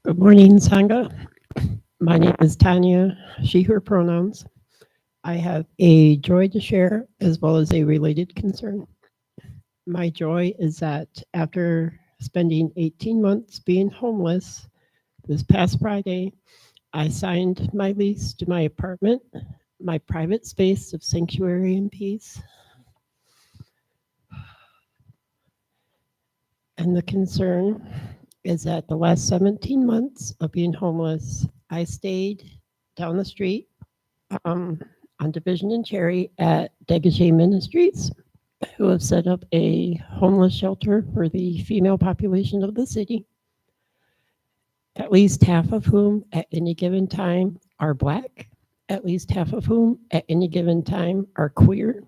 Good morning, Sangha. My name is Tanya, she, her pronouns. I have a joy to share as well as a related concern. My joy is that after spending 18 months being homeless, this past Friday, I signed my lease to my apartment, my private space of sanctuary and peace. And the concern is that the last 17 months of being homeless, I stayed down the street on Division and Cherry at Degage Ministries, who have set up a homeless shelter for the female population of the city, at least half of whom at any given time are Black, at least half of whom at any given time are queer,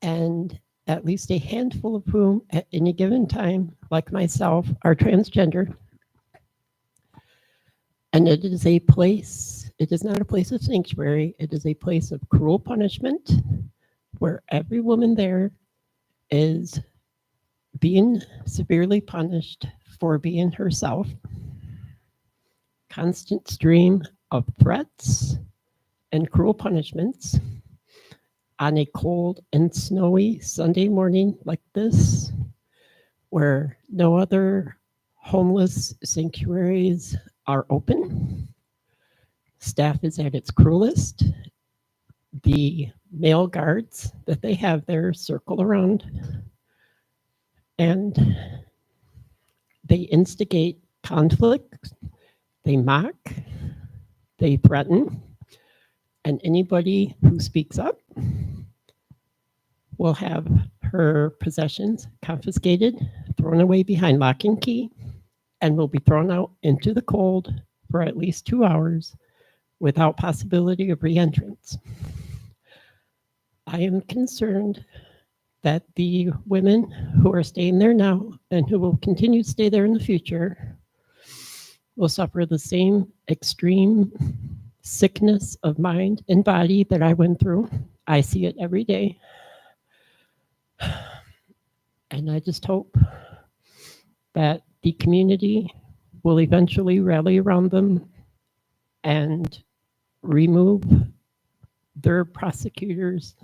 and at least a handful of whom at any given time, like myself, are transgender. And it is a place, it is not a place of sanctuary, it is a place of cruel punishment where every woman there is being severely punished for being herself. Constant stream of threats and cruel punishments on a cold and snowy Sunday morning like this, where no other homeless sanctuaries are open. Staff is at its cruelest. The male guards that they have there circle around and they instigate conflict, they mock, they threaten, and anybody who speaks up will have her possessions confiscated, thrown away behind lock and key, and will be thrown out into the cold for at least 2 hours without possibility of re-entrance. I am concerned that the women who are staying there now and who will continue to stay there in the future will suffer the same extreme sickness of mind and body that I went through. I see it every day. And I just hope that the community will eventually rally around them and remove their prosecutors,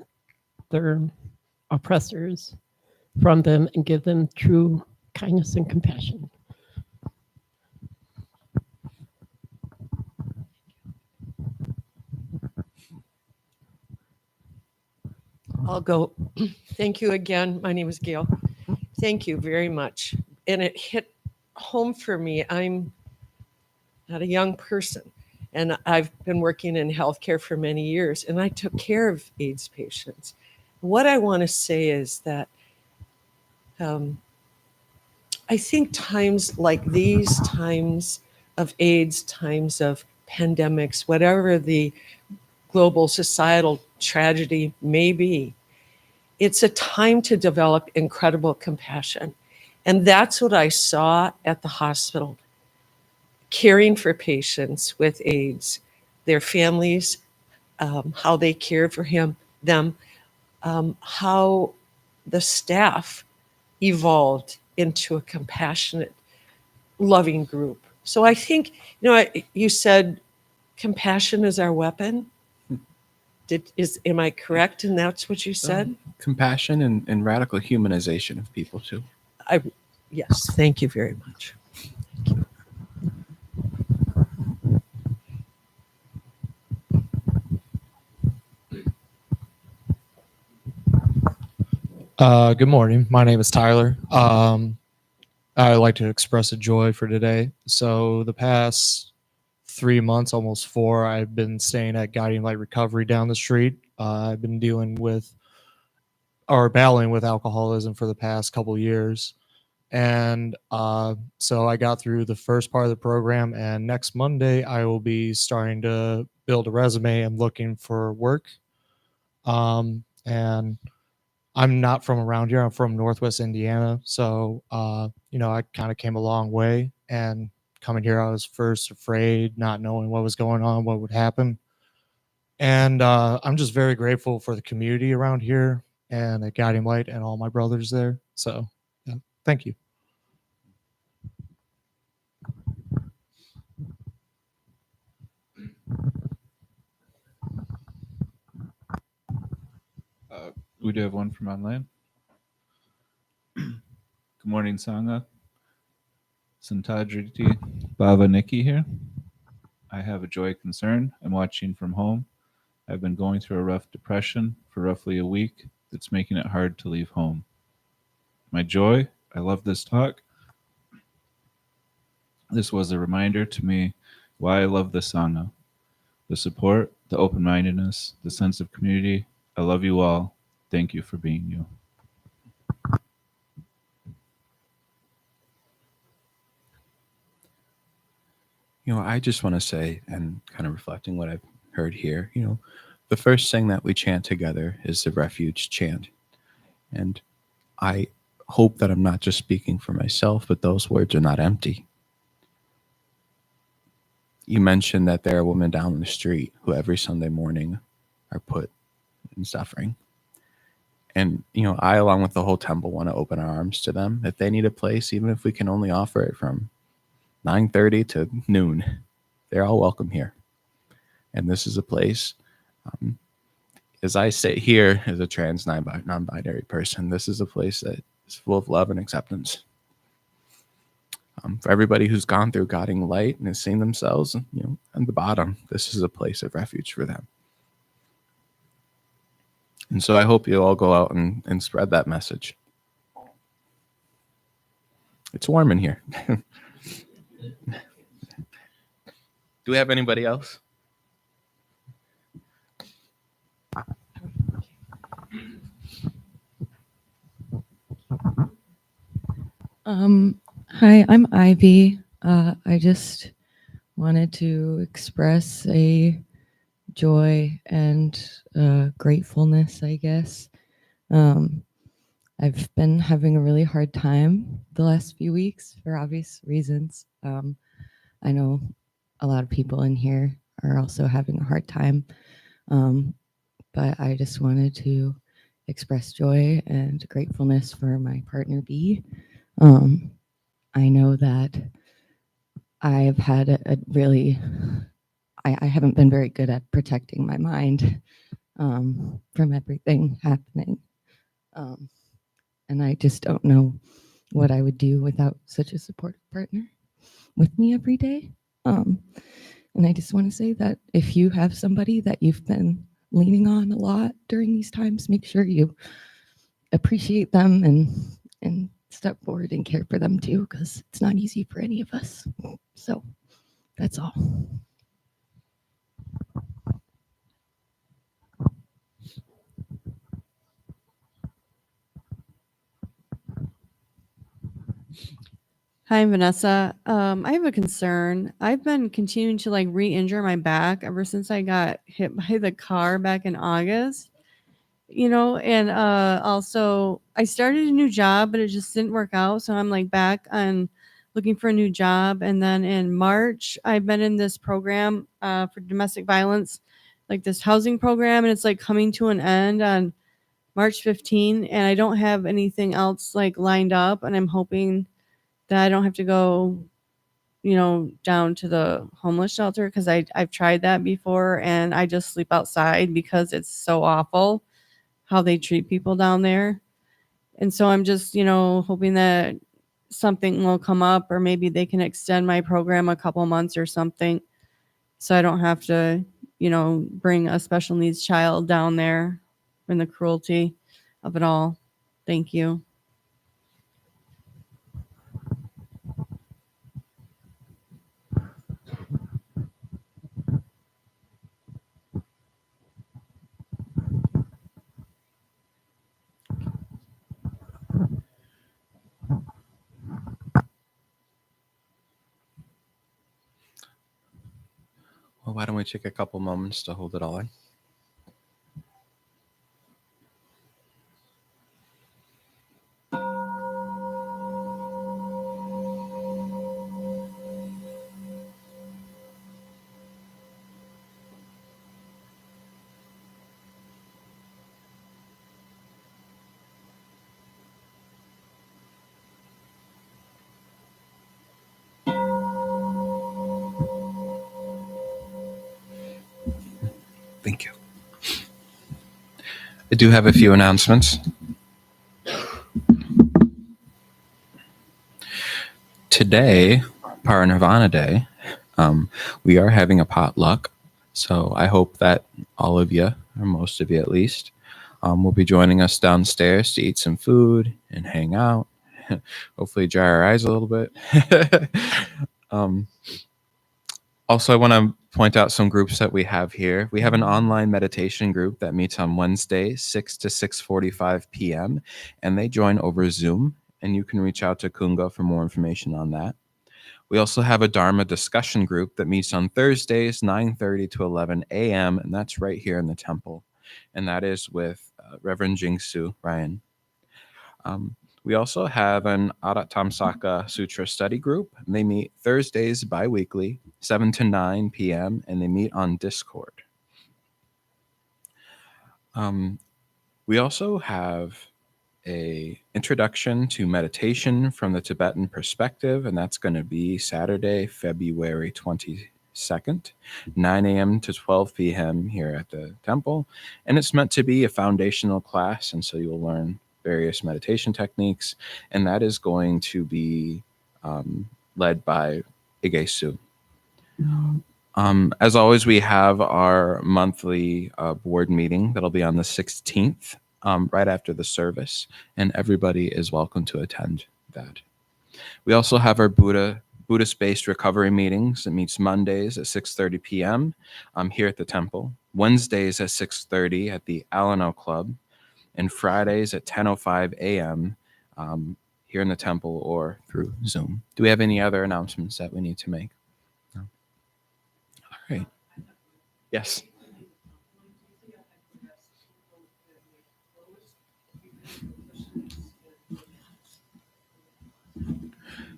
their oppressors from them and give them true kindness and compassion. I'll go. Thank you again. My name is Gail. Thank you very much. And it hit home for me. I'm not a young person, and I've been working in healthcare for many years, and I took care of AIDS patients. What I want to say is that I think times like these, times of AIDS, times of pandemics, whatever the global societal tragedy may be, it's a time to develop incredible compassion. And that's what I saw at the hospital, caring for patients with AIDS, their families, how they cared for them, how the staff evolved into a compassionate, loving group. So I think, you said compassion is our weapon. Am I correct? And that's what you said? Compassion and radical humanization of people too. Yes, thank you very much. Good morning. My name is Tyler. I'd like to express a joy for today. So the past 3 months, almost 4, I've been staying at Guiding Light Recovery down the street. I've been battling with alcoholism for the past couple years. And so I got through the first part of the program, and next Monday I will be starting to build a resume and looking for work. And I'm not from around here. I'm from Northwest Indiana. So, I kind of came a long way, and coming here, I was first afraid, not knowing what was going on, what would happen. And I'm just very grateful for the community around here and at Guiding Light and all my brothers there. So, yeah, thank you. We do have one from online. Good morning, Sangha. Santajriti Bava Nikki here. I have a joy concern. I'm watching from home. I've been going through a rough depression for roughly a week that's making it hard to leave home. My joy, I love this talk. This was a reminder to me why I love this Sangha. The support, the open-mindedness, the sense of community. I love you all. Thank you for being you. I just want to say, and kind of reflecting what I've heard here, the first thing that we chant together is the refuge chant. And I hope that I'm not just speaking for myself, but those words are not empty. You mentioned that there are women down the street who every Sunday morning are put in suffering. And, I, along with the whole temple, want to open our arms to them. If they need a place, even if we can only offer it from 9:30 to noon, they're all welcome here. And this is a place, as I sit here as a trans non-binary person, this is a place that is full of love and acceptance. For everybody who's gone through guiding light and has seen themselves, on the bottom, this is a place of refuge for them. And so I hope you all go out and spread that message. It's warm in here. Do we have anybody else? Hi, I'm Ivy. I just wanted to express a joy and gratefulness, I guess. I've been having a really hard time the last few weeks for obvious reasons. I know a lot of people in here are also having a hard time, but I just wanted to express joy and gratefulness for my partner B. I know that I've had a really, I haven't been very good at protecting my mind from everything happening. And I just don't know what I would do without such a supportive partner with me every day. And I just want to say that if you have somebody that you've been leaning on a lot during these times, make sure you appreciate them and step forward and care for them too, because it's not easy for any of us. So that's all. Hi, I'm Vanessa. I have a concern. I've been continuing to re-injure my back ever since I got hit by the car back in August. And also I started a new job, but it just didn't work out. So I'm back on looking for a new job. And then in March, I've been in this program for domestic violence, this housing program, and it's coming to an end on March 15. And I don't have anything else lined up, and I'm hoping that I don't have to go, down to the homeless shelter, because I've tried that before and I just sleep outside because it's so awful how they treat people down there. And so I'm just, hoping that something will come up, or maybe they can extend my program a couple months or something, so I don't have to, bring a special needs child down there and the cruelty of it all. Thank you. Well, why don't we take a couple moments to hold it all in? Thank you. I do have a few announcements. Today, Parinirvana Day, we are having a potluck. So I hope that all of you, or most of you at least, will be joining us downstairs to eat some food and hang out. Hopefully dry our eyes a little bit. Also, I want to point out some groups that we have here. We have an online meditation group that meets on Wednesdays, 6 to 6:45 p.m., and they join over Zoom, and you can reach out to Kunga for more information on that. We also have a Dharma discussion group that meets on Thursdays, 9:30 to 11 a.m., and that's right here in the temple, and that is with Reverend Jingsu Ryan. We also have an Aratamsaka Sutra study group. They meet Thursdays bi-weekly, 7 to 9 p.m., and they meet on Discord. We also have a introduction to meditation from the Tibetan perspective, and that's going to be Saturday, February 22nd, 9 a.m. to 12 p.m. here at the temple. And it's meant to be a foundational class, and so you'll learn various meditation techniques, and that is going to be led by Igesu. As always, we have our monthly board meeting that'll be on the 16th, right after the service, and everybody is welcome to attend that. We also have our Buddhist-based recovery meetings. It meets Mondays at 6:30 p.m. Here at the temple, Wednesdays at 6:30 at the Alano Club, and Fridays at 10:05 a.m. Here in the temple or through Zoom. Do we have any other announcements that we need to make? No. All right. Yes.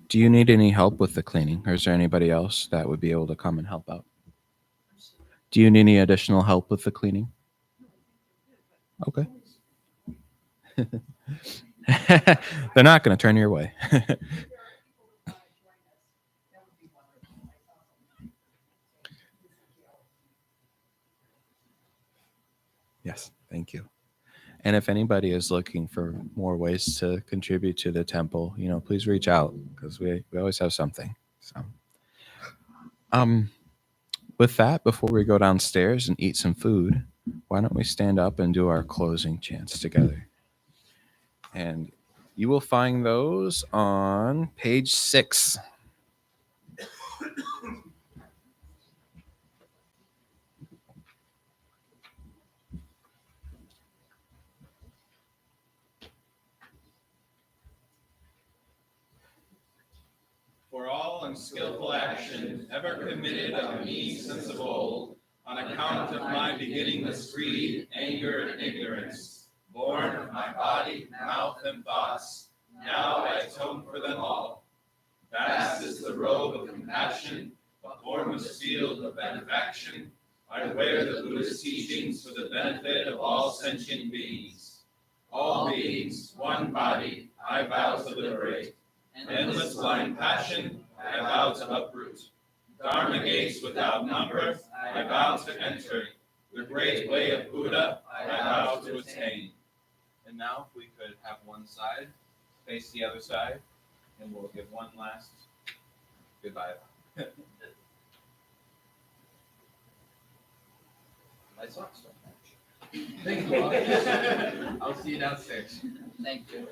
Do you need any help with the cleaning, or is there anybody else that would be able to come and help out? Do you need any additional help with the cleaning? Okay. They're not going to turn your way. Yes, thank you. And if anybody is looking for more ways to contribute to the temple, please reach out, because we always have something. So, with that, before we go downstairs and eat some food, why don't we stand up and do our closing chants together? And you will find those on page 6. For all unskillful action ever committed on me since of old, on account of my beginningless greed, anger, and ignorance, born of my body, mouth, and thoughts, now I atone for them all. Vast is the robe of compassion, a formless field of benefaction. I wear the Buddhist teachings for the benefit of all sentient beings. All beings, one body, I vow to liberate. Endless blind passion, I vow to uproot. Dharma gates without number, I vow to enter. The great way of Buddha, I vow to attain. And now if we could have one side face the other side, and we'll give one last goodbye. My socks don't match. Thank you. I'll see you downstairs. Thank you.